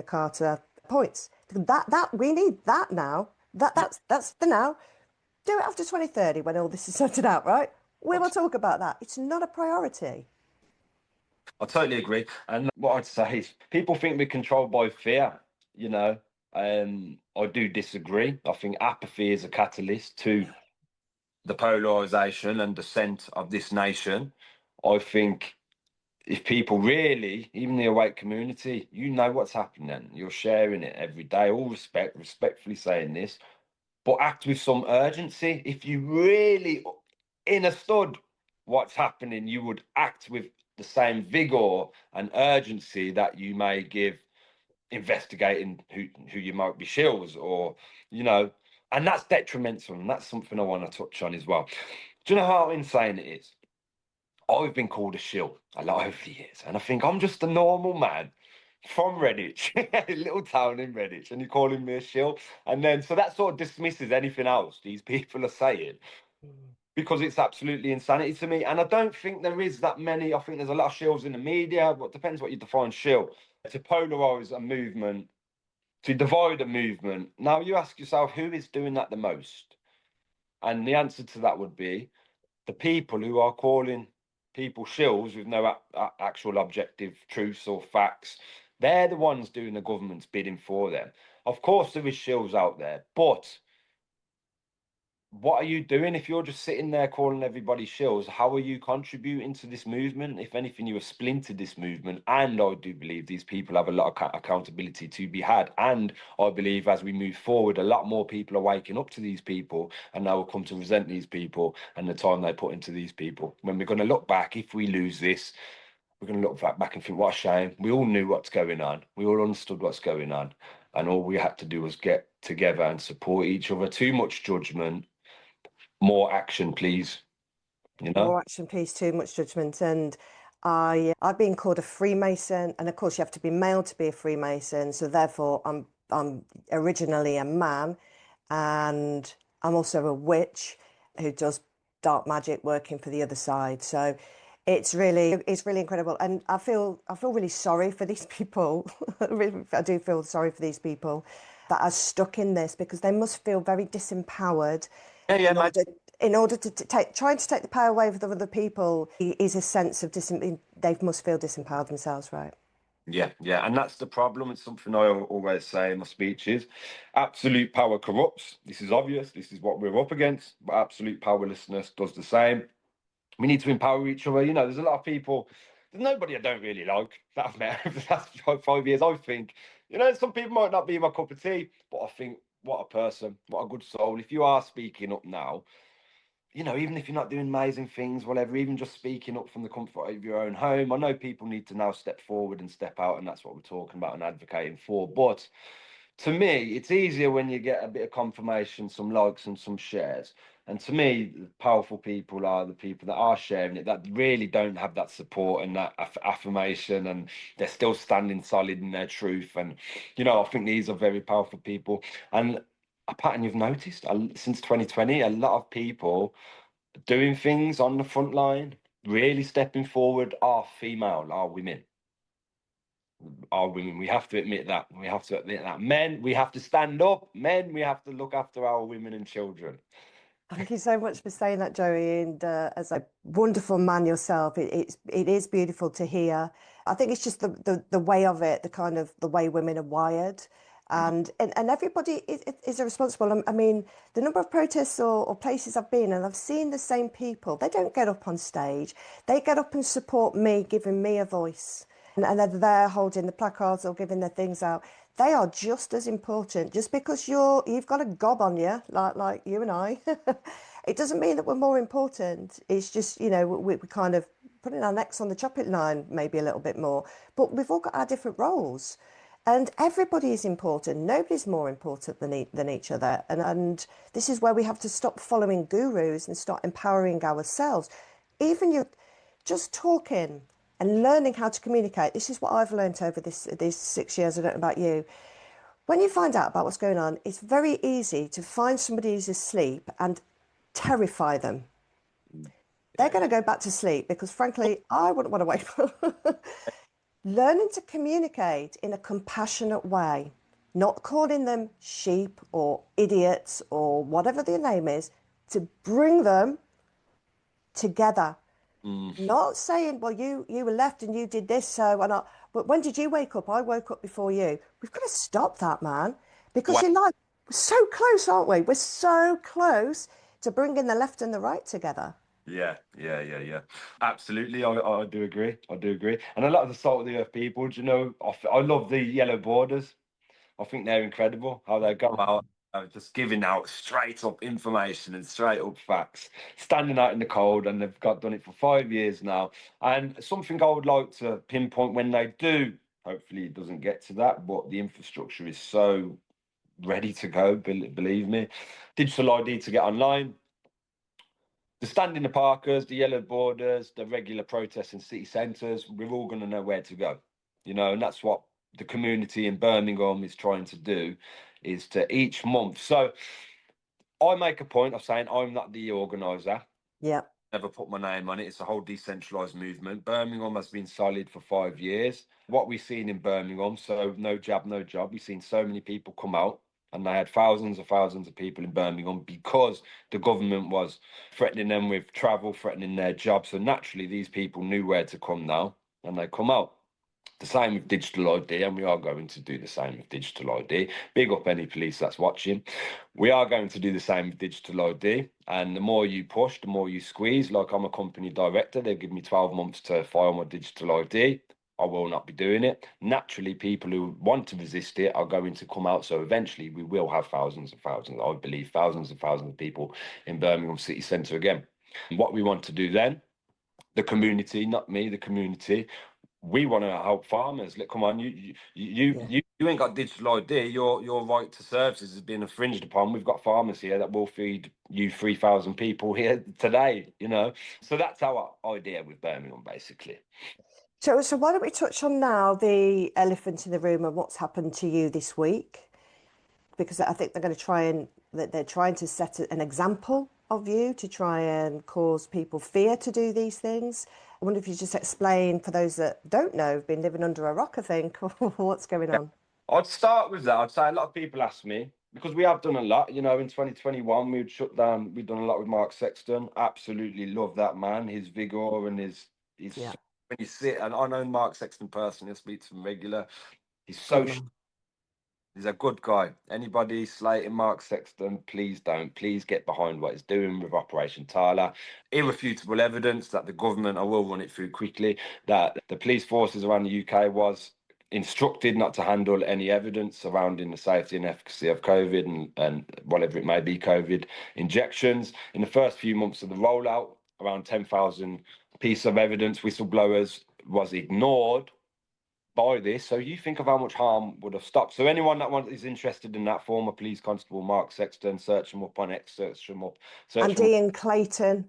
Carta points. That we need that now. That's the now. Do it after 2030 when all this is sorted out, right? We will talk about that. It's not a priority. I totally agree. And what I'd say is people think we're controlled by fear, you know. I do disagree. I think apathy is a catalyst to the polarisation and descent of this nation. I think if people really, even the awake community, you know what's happening, you're sharing it every day, all respectfully saying this, but act with some urgency. If you really understood what's happening, you would act with the same vigor and urgency that you may give investigating who you might be shills, or, you know, and that's detrimental, and that's something I want to touch on as well. Do you know how insane it is? I've been called a shill a lot over the years, and I think I'm just a normal man from Redditch, a little town in Redditch, and you're calling me a shill. And then, so that sort of dismisses anything else these people are saying, because it's absolutely insanity to me. And I don't think there is that many. I think there's a lot of shills in the media, but it depends what you define shill. To polarize a movement, to divide a movement. Now you ask yourself, who is doing that the most? And the answer to that would be the people who are calling people shills with no actual objective truths or facts. They're the ones doing the government's bidding for them. Of course, there is shills out there, but what are you doing if you're just sitting there calling everybody shills? How are you contributing to this movement? If anything, you have splintered this movement. And I do believe these people have a lot of accountability to be had. And I believe as we move forward, a lot more people are waking up to these people, and they will come to resent these people and the time they put into these people. When we're going to look back, if we lose this, we're going to look back and think, what a shame. We all knew what's going on. We all understood what's going on. And all we had to do was get together and support each other. Too much judgment. More action, please. You know? More action, please, too much judgment. And I've been called a Freemason, and of course you have to be male to be a Freemason. So therefore, I'm originally a man, and I'm also a witch who does dark magic, working for the other side. So it's really incredible, and I feel really sorry for these people. I do feel sorry for these people that are stuck in this, because they must feel very disempowered. Yeah, mate. In order to trying to take the power away from other people is a sense of they must feel disempowered themselves, right? Yeah, and that's the problem. It's something I always say in my speeches. Absolute power corrupts. This is obvious. This is what we're up against. But absolute powerlessness does the same. We need to empower each other. You know, there's a lot of people. There's nobody I don't really like that I've met over the last 5 years. I think, you know, some people might not be my cup of tea, but I think, what a person, what a good soul. If you are speaking up now, you know, even if you're not doing amazing things, whatever, even just speaking up from the comfort of your own home. I know people need to now step forward and step out, and that's what we're talking about and advocating for. But to me, it's easier when you get a bit of confirmation, some likes and some shares. And to me, the powerful people are the people that are sharing it, that really don't have that support and that affirmation, and they're still standing solid in their truth. And, you know, I think these are very powerful people. And a pattern you've noticed since 2020, a lot of people doing things on the front line, really stepping forward, are female, are women. Are women. We have to admit that. We have to admit that. Men, we have to stand up. Men, we have to look after our women and children. Thank you so much for saying that, Joey. And as a wonderful man yourself, it is beautiful to hear. I think it's just the way of it, the kind of the way women are wired. And everybody is responsible. I mean, the number of protests or places I've been, and I've seen the same people. They don't get up on stage. They get up and support me, giving me a voice. And they're there holding the placards or giving their things out. They are just as important. Just because you've got a gob on you, like you and I, it doesn't mean that we're more important. It's just, you know, we kind of putting our necks on the chopping line maybe a little bit more. But we've all got our different roles. And everybody is important. Nobody's more important than each other. And this is where we have to stop following gurus and start empowering ourselves. Even you just talking and learning how to communicate. This is what I've learned over these 6 years. I don't know about you. When you find out about what's going on, it's very easy to find somebody who's asleep and terrify them. they're going to go back to sleep because, frankly, I wouldn't want to wake up. Learning to communicate in a compassionate way, not calling them sheep or idiots or whatever their name is, to bring them together. Not saying, well, you were left and you did this, so and I, but when did you wake up? I woke up before you. We've got to stop that, man, because Well, in life we're so close, aren't we? We're so close to bringing the left and the right together. yeah. Absolutely, I do agree. I do agree. And a lot of the salt of the earth people, do you know, I love the yellow borders. I think they're incredible how they go out just giving out straight up information and straight up facts, standing out in the cold, and they've done it for 5 years now. And something I would like to pinpoint when they do, hopefully it doesn't get to that, but the infrastructure is so ready to go, believe me. Digital ID to get online. The standing the parkers, the yellow borders, the regular protests in city centres, we're all going to know where to go, and that's what the community in Birmingham is trying to do, is to each month. So I make a point of saying I'm not the organiser. Yeah. Never put my name on it. It's a whole decentralised movement. Birmingham has been solid for 5 years. What we've seen in Birmingham, so no jab, no job. We've seen so many people come out, and they had thousands of people in Birmingham because the government was threatening them with travel, threatening their jobs. So naturally, these people knew where to come now, and they come out. The same with digital ID, and we are going to do the same with digital ID. Big up any police that's watching. We are going to do the same with digital ID, and the more you push, the more you squeeze. Like, I'm a company director, they've given me 12 months to file my digital ID. I will not be doing it. Naturally, people who want to resist it are going to come out. So eventually, we will have thousands and thousands, I believe, thousands and thousands of people in Birmingham city centre again. And what we want to do then, the community, not me, the community, we want to help farmers. Look, come on, Yeah. you ain't got digital ID. Your right to services has been infringed upon. We've got farmers here that will feed you 3,000 people here today. So that's our idea with Birmingham, basically. So why don't we touch on now the elephant in the room and what's happened to you this week? Because I think they're trying to set an example of you to try and cause people fear to do these things. I wonder if you just explain for those that don't know, have been living under a rock, I think, what's going on. I'd start with that. I'd say a lot of people ask me, because we have done a lot. In 2021, we'd shut down. We've done a lot with Mark Sexton. Absolutely love that man. His vigor and his Yeah, when you sit, and I know Mark Sexton personally. I speak to him regular. He's good so man. He's a good guy. Anybody slating Mark Sexton, please don't. Please get behind what he's doing with Operation Tyler. Irrefutable evidence that the government, I will run it through quickly, that the police forces around the UK was instructed not to handle any evidence surrounding the safety and efficacy of COVID and whatever it may be, COVID injections. In the first few months of the rollout, around 10,000 pieces of evidence, whistleblowers, was ignored by this. So you think of how much harm would have stopped. So anyone that is interested in that, former police constable Mark Sexton, search him up on X, search him up. And Ian Clayton,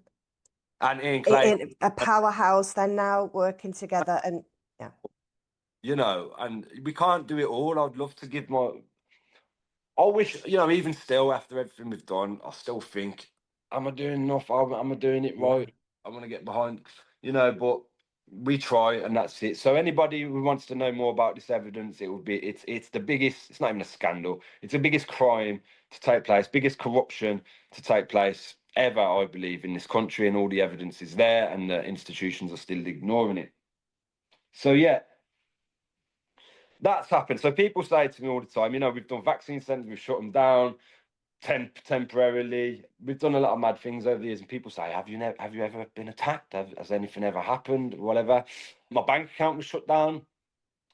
And Ian Clay, in a powerhouse, they're now working together. And yeah, and we can't do it all. I'd love to give my. I wish, even still, after everything we've done, I still think, am I doing enough? Am I doing it yeah. right? I want to get behind, but we try, and that's it. So anybody who wants to know more about this evidence, it's the biggest. It's not even a scandal. It's the biggest crime to take place, biggest corruption to take place ever, I believe, in this country, and all the evidence is there, and the institutions are still ignoring it. So yeah, that's happened. So people say to me all the time, we've done vaccine centres, we've shut them down temporarily. We've done a lot of mad things over the years, and people say, have you ever been attacked? Has anything ever happened? Whatever. My bank account was shut down.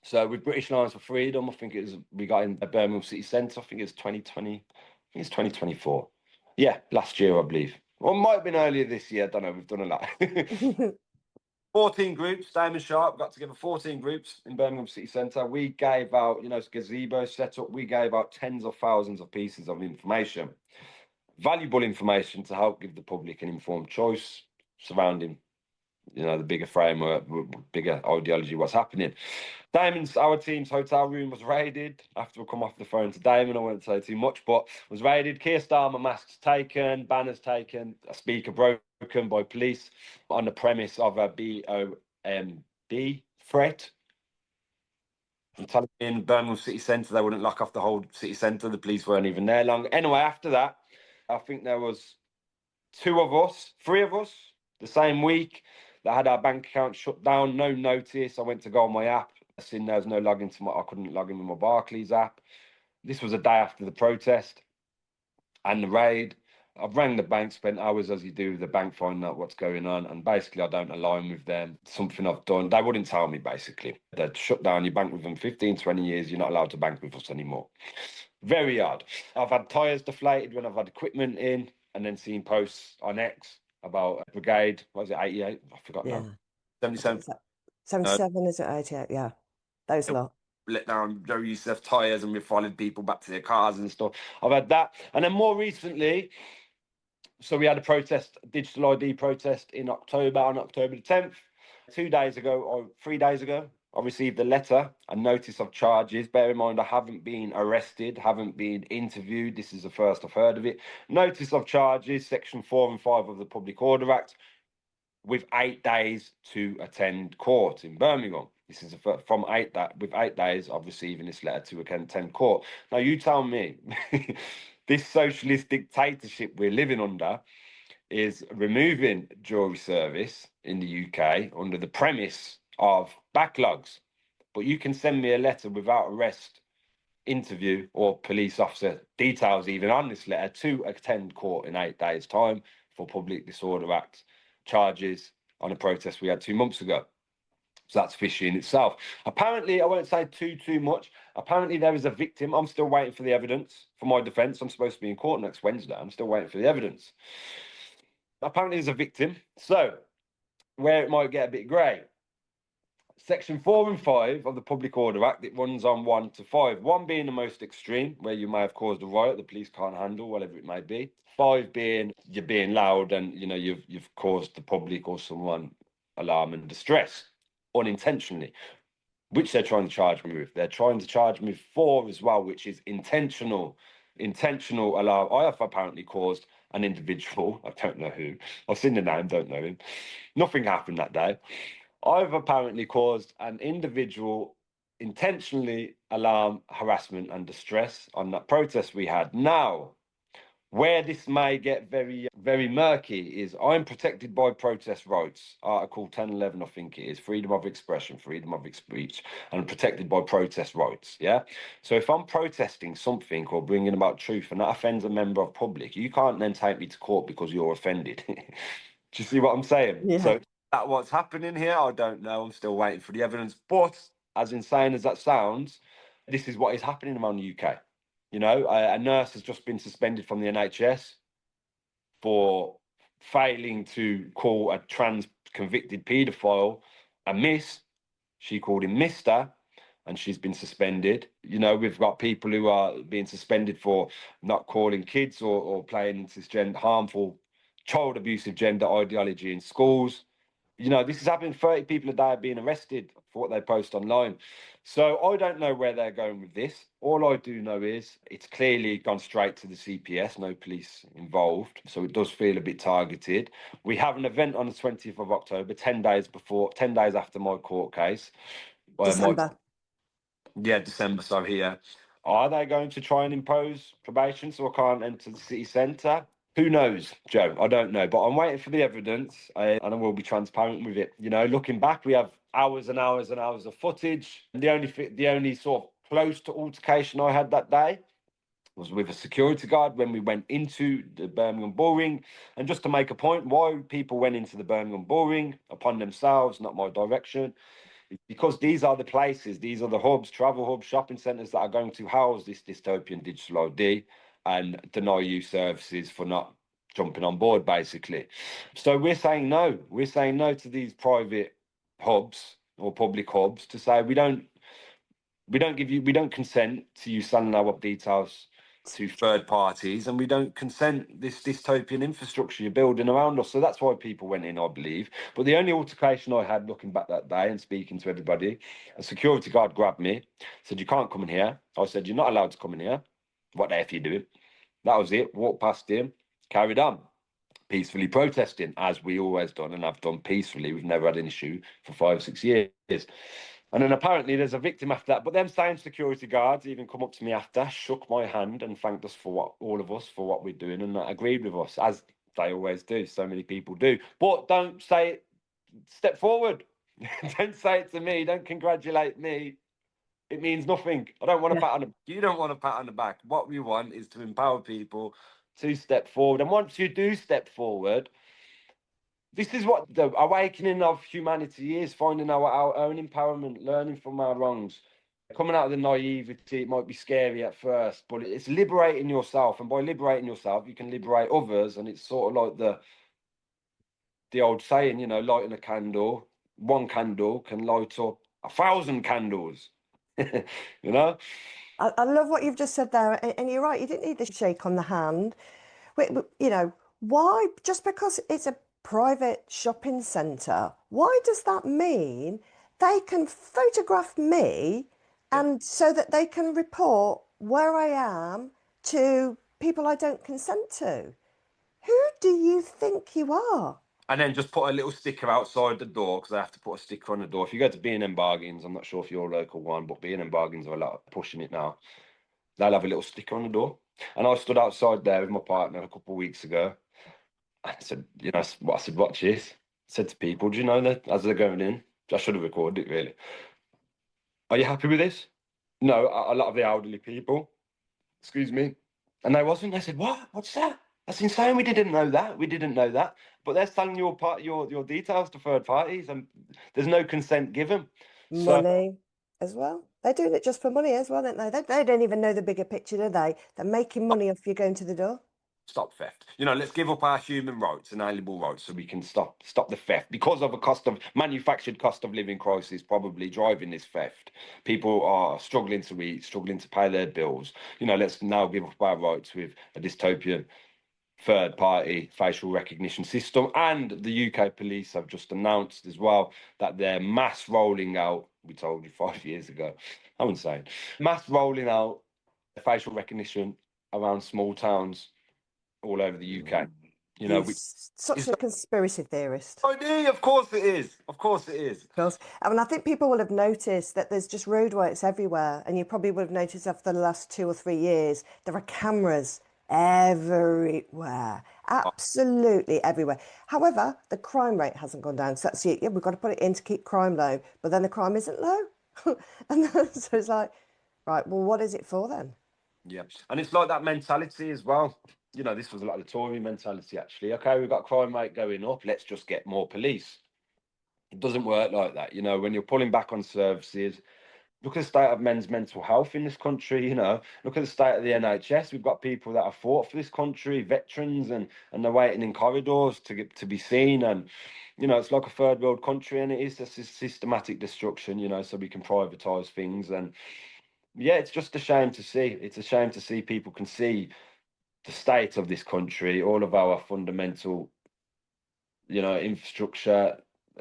So with British Lions for Freedom, I think we got in Birmingham City Centre. I think it's 2020. I think it's 2024. Yeah, last year, I believe. Or it might have been earlier this year. I don't know. We've done a lot. 14 groups, Damon Sharp got together 14 groups in Birmingham City Centre. We gave out, gazebo set up. We gave out tens of thousands of pieces of information, valuable information to help give the public an informed choice surrounding, the bigger framework, bigger ideology, what's happening. Our team's hotel room was raided. After I come off the phone to Damon, I won't say too much, but was raided. Keir Starmer masks taken, banners taken, a speaker broken by police on the premise of a BOMB threat. In Birmingham city centre, they wouldn't lock off the whole city centre. The police weren't even there long. Anyway, after that, I think there was three of us, the same week that had our bank account shut down. No notice. I went to go on my app. I seen there was no login to I couldn't log in with my Barclays app. This was a day after the protest and the raid. I've rang the bank, spent hours as you do with the bank finding out what's going on, and basically I don't align with them. Something I've done, they wouldn't tell me basically. They'd shut down your bank with them 15, 20 years, you're not allowed to bank with us anymore. Very odd. I've had tyres deflated when I've had equipment in, and then seen posts on X about a brigade, what was it, 88? I forgot now. 77. 77, is it 88? Yeah, those lot. Let down Joey Yousef tyres, and we've followed people back to their cars and stuff. I've had that. And then more recently, so we had a protest, digital ID protest on October the 10th. 2 days ago, or 3 days ago, I received a letter, a notice of charges. Bear in mind, I haven't been arrested, haven't been interviewed. This is the first I've heard of it. Notice of charges, Section 4 and 5 of the Public Order Act, with 8 days to attend court in Birmingham. This is from with 8 days of receiving this letter to attend court. Now, you tell me, this socialist dictatorship we're living under is removing jury service in the UK under the premise of backlogs. But you can send me a letter without arrest, interview, or police officer details even on this letter to attend court in 8 days' time for Public Disorder Act charges on a protest we had 2 months ago. So that's fishy in itself. Apparently, I won't say too much. Apparently, there is a victim. I'm still waiting for the evidence for my defence. I'm supposed to be in court next Wednesday. I'm still waiting for the evidence. Apparently, there's a victim. So, where it might get a bit grey. Section 4 and 5 of the Public Order Act, it runs on 1 to 5. 1 being the most extreme, where you may have caused a riot the police can't handle, whatever it may be. 5 being you're being loud and you've caused the public or someone alarm and distress unintentionally, which they're trying to charge me with. They're trying to charge me with 4 as well, which is intentional alarm. I have apparently caused an individual, I don't know who, I've seen the name, don't know him. Nothing happened that day. I've apparently caused an individual intentionally alarm, harassment and distress on that protest we had. Now, where this may get very, very murky is I'm protected by protest rights. Article 1011, I think it is, freedom of expression, freedom of speech, and I'm protected by protest rights, yeah? So if I'm protesting something or bringing about truth and that offends a member of public, you can't then take me to court because you're offended. Do you see what I'm saying? Yeah. So that what's happening here, I don't know. I'm still waiting for the evidence. But as insane as that sounds, this is what is happening around the UK. You know, a nurse has just been suspended from the NHS for failing to call a trans convicted paedophile a miss. She called him Mister, and she's been suspended. You know, we've got people who are being suspended for not calling kids or playing into this harmful child abusive gender ideology in schools. You know, this is happening. 30 people a day are being arrested for what they post online. So I don't know where they're going with this. All I do know is it's clearly gone straight to the CPS, no police involved. So it does feel a bit targeted. We have an event on the 20th of October, 10 days after my court case. December. December, so here. Are they going to try and impose probation so I can't enter the city centre? Who knows, Joe? I don't know, but I'm waiting for the evidence, and I will be transparent with it. You know, looking back, we have hours and hours and hours of footage. The only sort of close to altercation I had that day was with a security guard when we went into the Birmingham Bull Ring. And just to make a point, why people went into the Birmingham Bull Ring upon themselves, not my direction, because these are the places, these are the hubs, travel hubs, shopping centres that are going to house this dystopian digital ID and deny you services for not jumping on board, basically. So we're saying no. We're saying no to these private hubs or public hubs to say we don't consent to you selling our details to third parties, and we don't consent this dystopian infrastructure you're building around us. So that's why people went in, I believe. But the only altercation I had looking back that day and speaking to everybody, a security guard grabbed me, said, "You can't come in here." I said, "You're not allowed to come in here. What the F are you doing?" That was it. Walked past him, carried on, peacefully protesting, as we always done and have done peacefully. We've never had an issue for 5 or 6 years. And then apparently there's a victim after that. But them same security guards even come up to me after, shook my hand and thanked us for all of us for what we're doing, and agreed with us, as they always do. So many people do. But don't say it, step forward. Don't say it to me. Don't congratulate me. It means nothing. I don't want a pat on the back. You don't want a pat on the back. What we want is to empower people to step forward. And once you do step forward, this is what the awakening of humanity is: finding our own empowerment, learning from our wrongs, coming out of the naivety. It might be scary at first, but it's liberating yourself. And by liberating yourself, you can liberate others. And it's sort of like the old saying, lighting a candle, one candle can light up 1,000 candles. you know I love what you've just said there, and you're right. You didn't need the shake on the hand. Why? Just because it's a private shopping centre, why does that mean they can photograph me Yeah. and so that they can report where I am to people I don't consent to? Who do you think you are? And then just put a little sticker outside the door, because I have to put a sticker on the door. If you go to B&M Bargains, I'm not sure if you're a local one, but B&M Bargains are a lot pushing it now. They'll have a little sticker on the door. And I stood outside there with my partner a couple of weeks ago. I said, watch this. I said to people, do you know that as they're going in, I should have recorded it really. "Are you happy with this?" No, a lot of the elderly people, excuse me. And they wasn't. They said, "What? What's that? That's insane. We didn't know that. We didn't know that." But they're selling your details to third parties, and there's no consent given. So Money as well. They're doing it just for money as well, aren't they? They don't even know the bigger picture, do they? They're making money off you going to the door. stop theft. Let's give up our human rights, inalienable rights, so we can stop the theft, because of a manufactured cost of living crisis probably driving this theft. People are struggling to eat, struggling to pay their bills. Let's now give up our rights with a dystopian third party facial recognition system. And the UK police have just announced as well that they're mass rolling out, we told you 5 years ago, I'm insane, mass rolling out facial recognition around small towns all over the UK. He's such Is a that conspiracy theorist. idea? Of course it is. Of course it is. Because I mean, I think people will have noticed that there's just roadworks everywhere, and you probably would have noticed after the last 2 or 3 years there are cameras everywhere, absolutely everywhere. However, the crime rate hasn't gone down. So that's it. Yeah, we've got to put it in to keep crime low, but then the crime isn't low, and then, so it's like, right, well, what is it for then? Yeah. And it's like that mentality as well. This was like the Tory mentality, actually. Okay, we've got crime rate going up, let's just get more police. It doesn't work like that. When you're pulling back on services, look at the state of men's mental health in this country. Look at the state of the NHS. We've got people that have fought for this country, veterans, and they're waiting in corridors to be seen. And it's like a third world country, and it is a systematic destruction. So we can privatise things. And yeah, it's just a shame to see. It's a shame to see people can see the state of this country, all of our fundamental, infrastructure,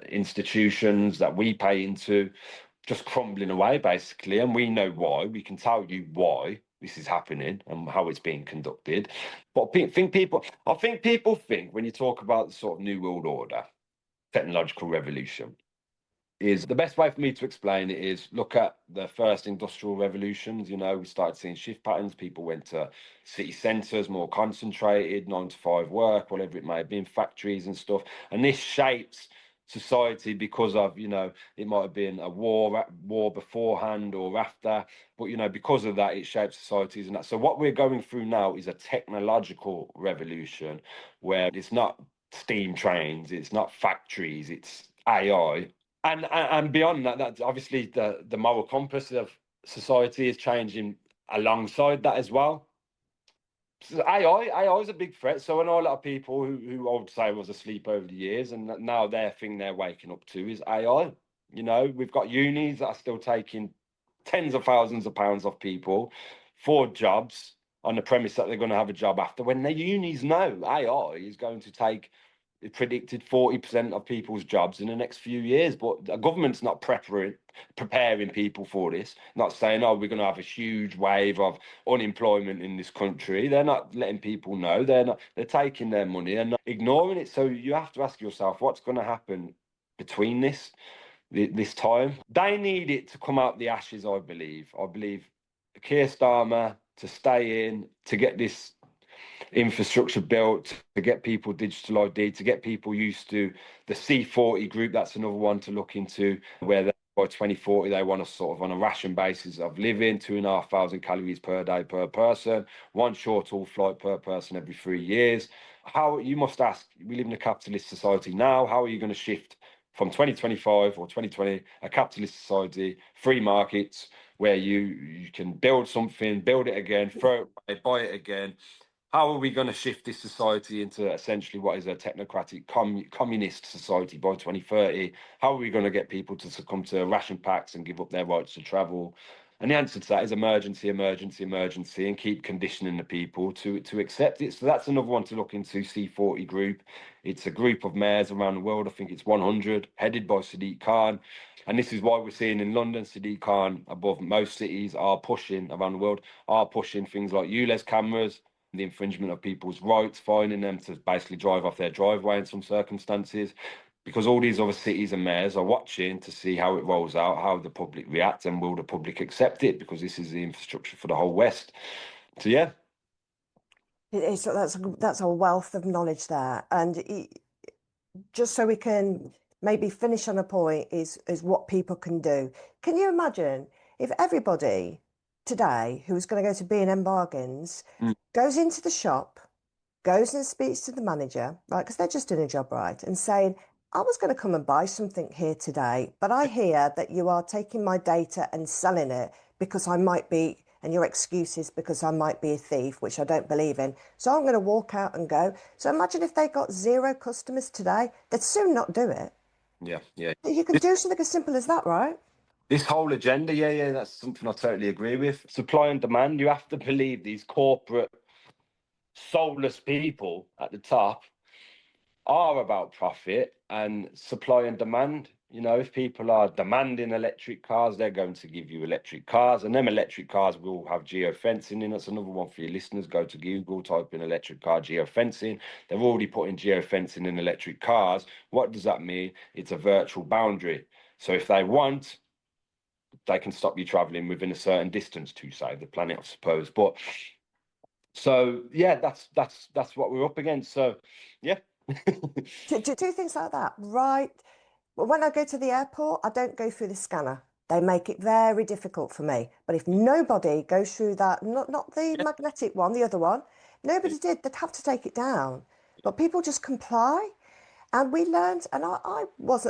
institutions that we pay into, just crumbling away, basically. And we know why. We can tell you why this is happening and how it's being conducted. But I think people think, when you talk about the sort of New World Order, technological revolution, is the best way for me to explain it is look at the first industrial revolutions. We started seeing shift patterns. People went to city centres, more concentrated, 9 to 5 work, whatever it may be, in factories and stuff. And this shapes society because of, it might have been a war beforehand or after, but because of that, it shapes societies and that. So what we're going through now is a technological revolution, where it's not steam trains, it's not factories, it's AI. And beyond that, that's obviously the moral compass of society is changing alongside that as well. So AI is a big threat. So I know a lot of people who I would say was asleep over the years, and now their thing they're waking up to is AI. We've got unis that are still taking tens of thousands of pounds off people for jobs on the premise that they're going to have a job after, when the unis know AI is going to take, it predicted 40% of people's jobs in the next few years. But the government's not preparing people for this, not saying, oh, we're going to have a huge wave of unemployment in this country. They're not letting people know. They're taking their money and not ignoring it. So you have to ask yourself, what's going to happen between this time? They need it to come out the ashes, I believe. I believe Keir Starmer to stay in, to get this infrastructure built, to get people digital ID, to get people used to the C40 group. That's another one to look into, where by 2040 they want us sort of on a ration basis of living, 2,500 calories per day per person, one short haul flight per person every 3 years. How, you must ask, we live in a capitalist society now, how are you going to shift from 2025 or 2020, a capitalist society, free markets, where you can build something, build it again, throw it away, buy it again? How are we going to shift this society into essentially what is a technocratic communist society by 2030? How are we going to get people to succumb to ration packs and give up their rights to travel? And the answer to that is emergency, emergency, emergency, and keep conditioning the people to accept it. So that's another one to look into, C40 group. It's a group of mayors around the world. I think it's 100, headed by Sadiq Khan. And this is why we're seeing in London, Sadiq Khan, above most cities, are pushing around the world, are pushing things like ULEZ cameras, the infringement of people's rights, fining them to basically drive off their driveway in some circumstances, because all these other cities and mayors are watching to see how it rolls out, how the public reacts, and will the public accept it, because this is the infrastructure for the whole West. So yeah. That's a wealth of knowledge there. And just so we can maybe finish on a point is what people can do. Can you imagine if everybody today who's going to go to B&M Bargains goes into the shop, goes and speaks to the manager, right, because they're just doing a job right, and saying, I was going to come and buy something here today, but I hear that you are taking my data and selling it because I might be, and your excuse is because I might be a thief, which I don't believe in. So I'm going to walk out and go. So imagine if they got 0 customers today, they'd soon not do it. Yeah, yeah. You can do something as simple as that, right? This whole agenda, yeah, that's something I totally agree with. Supply and demand, you have to believe these corporate, soulless people at the top are about profit and supply and demand. You know, if people are demanding electric cars, they're going to give you electric cars, and them electric cars will have geofencing in. That's another one for your listeners. Go to Google, type in electric car geofencing. They're already putting geofencing in electric cars. What does that mean? It's a virtual boundary. So if they want, they can stop you traveling within a certain distance to save the planet, I suppose. But so yeah, that's what we're up against. So yeah. Do things like that, right? Well, when I go to the airport, I don't go through the scanner. They make it very difficult for me. But if nobody goes through that, not the magnetic one, the other one, nobody did, they'd have to take it down. But people just comply. And we learned, and I was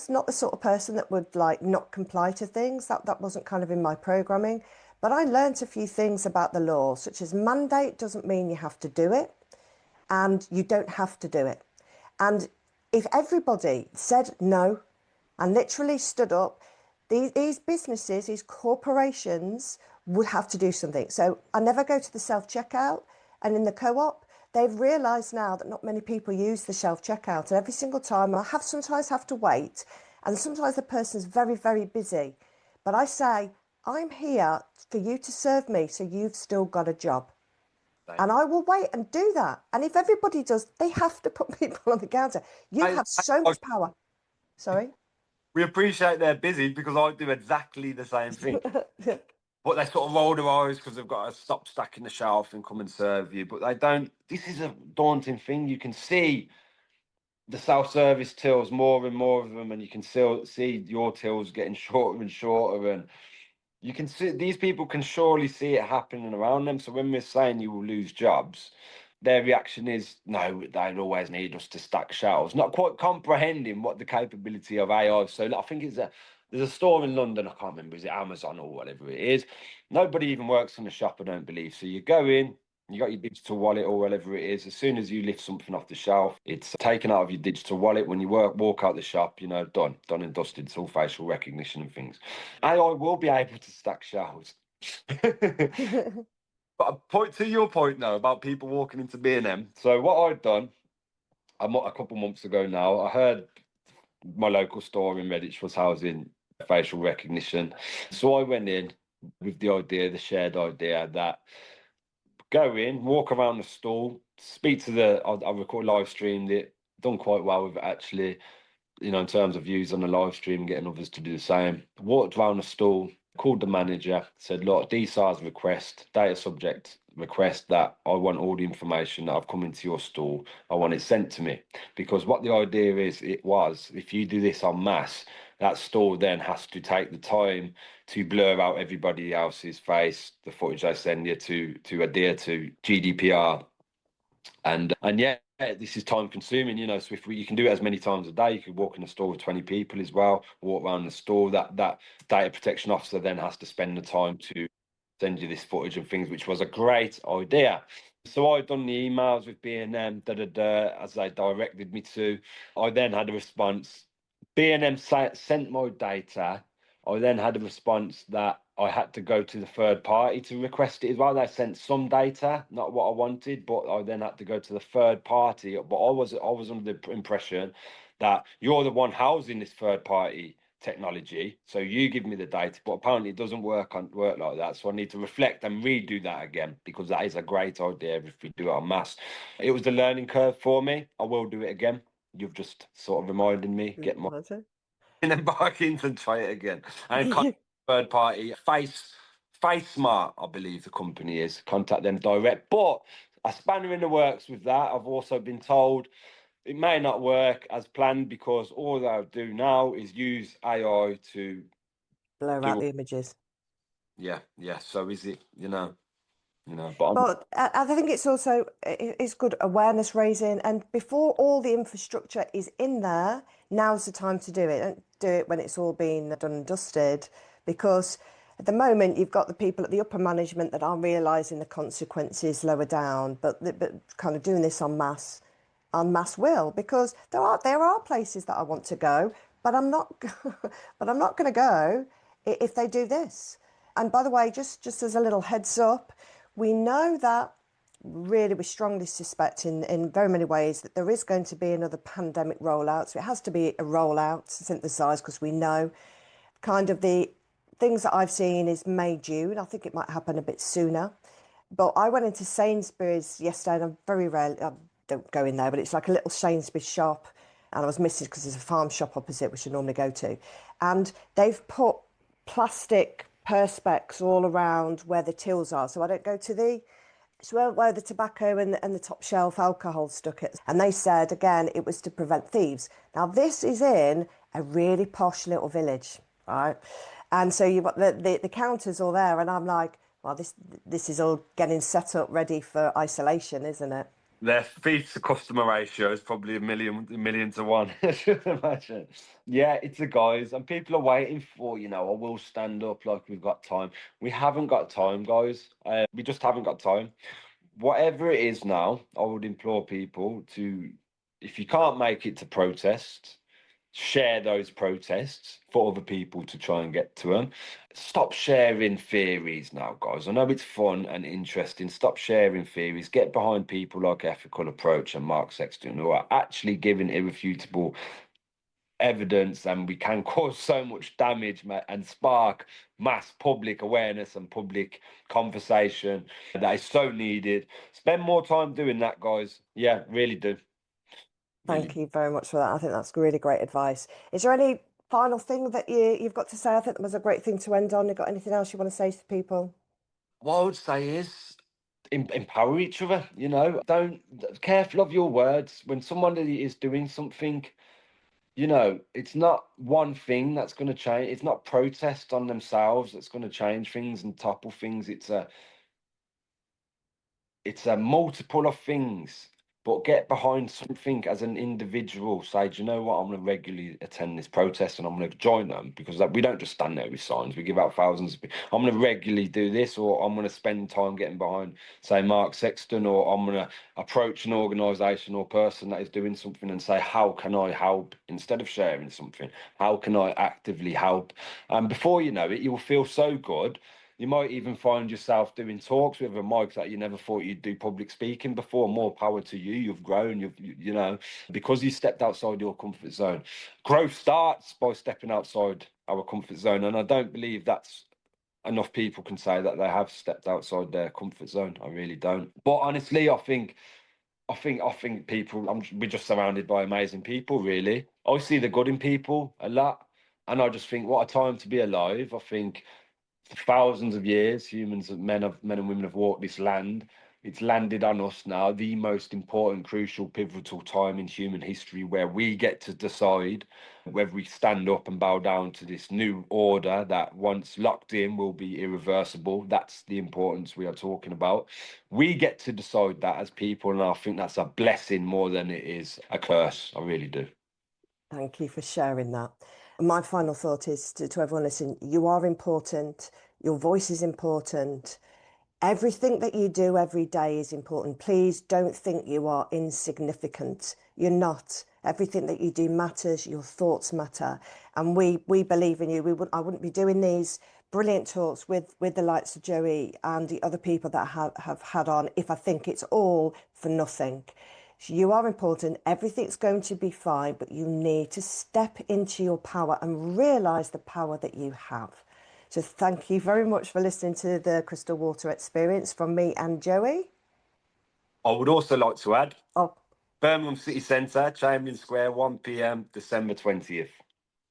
not the sort of person that would like not comply to things. That wasn't kind of in my programming. But I learned a few things about the law, such as mandate doesn't mean you have to do it, and you don't have to do it. And if everybody said no and literally stood up, these businesses, these corporations would have to do something. So I never go to the self-checkout, and in the co-op, they've realised now that not many people use the self-checkout, and every single time I sometimes have to wait, and sometimes the person's very, very busy. But I say, I'm here for you to serve me, so you've still got a job. And I will wait and do that. And if everybody does, they have to put people on the counter. You have so much power. Sorry? We appreciate they're busy, because I do exactly the same thing. But they sort of roll their eyes because they've got to stop stacking the shelf and come and serve you. But they don't. This is a daunting thing. You can see the self-service tills, more and more of them, and you can still see your tills getting shorter and shorter. And you can see these people can surely see it happening around them. So when we're saying you will lose jobs, their reaction is, no, they'd always need us to stack shelves, not quite comprehending what the capability of AI. So I think there's a store in London, I can't remember, is it Amazon or whatever it is? Nobody even works in the shop, I don't believe. So you go in, you got your digital wallet or whatever it is. As soon as you lift something off the shelf, it's taken out of your digital wallet. When you walk out the shop, you know, done and dusted. It's all facial recognition and things. AI will be able to stack shelves. But I point to your point now about people walking into B&M. So what I'd done a couple months ago now, I heard my local store in Redditch was housing facial recognition. So I went in with the shared idea that go in, walk around the stall, speak to I record live streamed it, done quite well with it actually, in terms of views on the live stream, getting others to do the same. Walked around the stall, called the manager, said, look, DSAR's request, data subject request that I want all the information that I've come into your stall, I want it sent to me. Because what the idea is, if you do this en masse, that stall then has to take the time to blur out everybody else's face, the footage they send you to adhere to GDPR. And yeah, this is time consuming, so if you can do it as many times a day, you could walk in a store with 20 people as well, walk around the store, that data protection officer then has to spend the time to send you this footage and things, which was a great idea. So I'd done the emails with B&M, as they directed me to. I then had a response. B&M sent my data. I then had a response that I had to go to the third party to request it as well. They sent some data, not what I wanted, but I then had to go to the third party. But I was under the impression that you're the one housing this third party technology, so you give me the data. But apparently it doesn't work like that. So I need to reflect and redo that again, because that is a great idea if we do it en masse. It was the learning curve for me. I will do it again. You've just sort of reminded me, get my and then back into try it again. And contact third party, Face Smart, I believe the company is. Contact them direct. But a spanner in the works with that. I've also been told it may not work as planned, because all I'll do now is use AI to Blur out do. the images. Yeah. So is it, but But I think it's also it's good awareness raising, and before all the infrastructure is in there, now's the time to do it. Don't do it when it's all been done and dusted, because at the moment you've got the people at the upper management that are realising the consequences lower down, but kind of doing this en masse will, because there are places that I want to go, but I'm not but I'm not going to go if they do this. And by the way, just as a little heads up, we know that really we strongly suspect in very many ways that there is going to be another pandemic rollout. So it has to be a rollout synthesized, because we know kind of the things that I've seen is May, June. I think it might happen a bit sooner. But I went into Sainsbury's yesterday, and I'm very rarely, I don't go in there, but it's like a little Sainsbury's shop. And I was missing because there's a farm shop opposite, which I normally go to. And they've put plastic perspex all around where the tills are. So I don't go to it's where the tobacco and the top shelf alcohol stuck it. And they said, again, it was to prevent thieves. Now, this is in a really posh little village, right? And so you've got the counters all there. And I'm like, well, this is all getting set up ready for isolation, isn't it? their feed to customer ratio is probably a million to one. I should imagine. Yeah, it's the guys, and people are waiting for, I will stand up like we've got time. We haven't got time, guys. We just haven't got time. Whatever it is now, I would implore people to, if you can't make it to protest, share those protests for other people to try and get to them. Stop sharing theories now, guys. I know it's fun and interesting. Stop sharing theories. Get behind people like Ethical Approach and Mark Sexton, who are actually giving irrefutable evidence, and we can cause so much damage and spark mass public awareness and public conversation that is so needed. Spend more time doing that, guys. Yeah, really do. Really. Thank you very much for that. I think that's really great advice. Is there any final thing that you've got to say? I think that was a great thing to end on. You got anything else you want to say to people? What I would say is empower each other, don't careful of your words when somebody is doing something. It's not one thing that's going to change. It's not protest on themselves that's going to change things and topple things. It's a multiple of things, but get behind something as an individual. Say, do you know what? I'm going to regularly attend this protest and I'm going to join them, because we don't just stand there with signs. We give out thousands. I'm going to regularly do this, or I'm going to spend time getting behind, say, Mark Sexton, or I'm going to approach an organisation or person that is doing something and say, how can I help? Instead of sharing something, how can I actively help? And before you know it, you'll feel so good. You might even find yourself doing talks with a mic that you never thought you'd do public speaking before. More power to you. You've grown, you know, because you stepped outside your comfort zone. Growth starts by stepping outside our comfort zone. And I don't believe that's enough people can say that they have stepped outside their comfort zone. I really don't. But honestly, I think people. We're just surrounded by amazing people. Really, I see the good in people a lot, and I just think, what a time to be alive. I think for thousands of years, men and women have walked this land. It's landed on us now, the most important, crucial, pivotal time in human history, where we get to decide whether we stand up and bow down to this new order that, once locked in, will be irreversible. That's the importance we are talking about. We get to decide that as people, and I think that's a blessing more than it is a curse. I really do. Thank you for sharing that. My final thought is to everyone listening, you are important. Your voice is important. Everything that you do every day is important. Please don't think you are insignificant. You're not. Everything that you do matters. Your thoughts matter. And we believe in you. I wouldn't be doing these brilliant talks with the likes of Joey and the other people that have had on if I think it's all for nothing. You are important. Everything's going to be fine, but you need to step into your power and realise the power that you have. So thank you very much for listening to the Crystal Water Experience from me and Joey. I would also like to add, Oh, Birmingham City Centre, Chamberlain Square, 1 p.m, December 20th.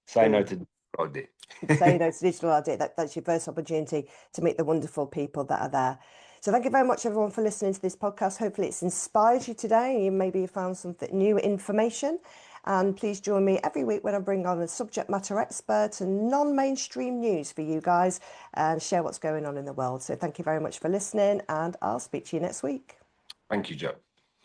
Say no to Friday. say no to digital ID. That's your first opportunity to meet the wonderful people that are there. So thank you very much, everyone, for listening to this podcast. Hopefully it's inspired you today. Maybe you found something new information. And please join me every week when I bring on a subject matter expert and non-mainstream news for you guys and share what's going on in the world. So thank you very much for listening, and I'll speak to you next week. Thank you, Joe.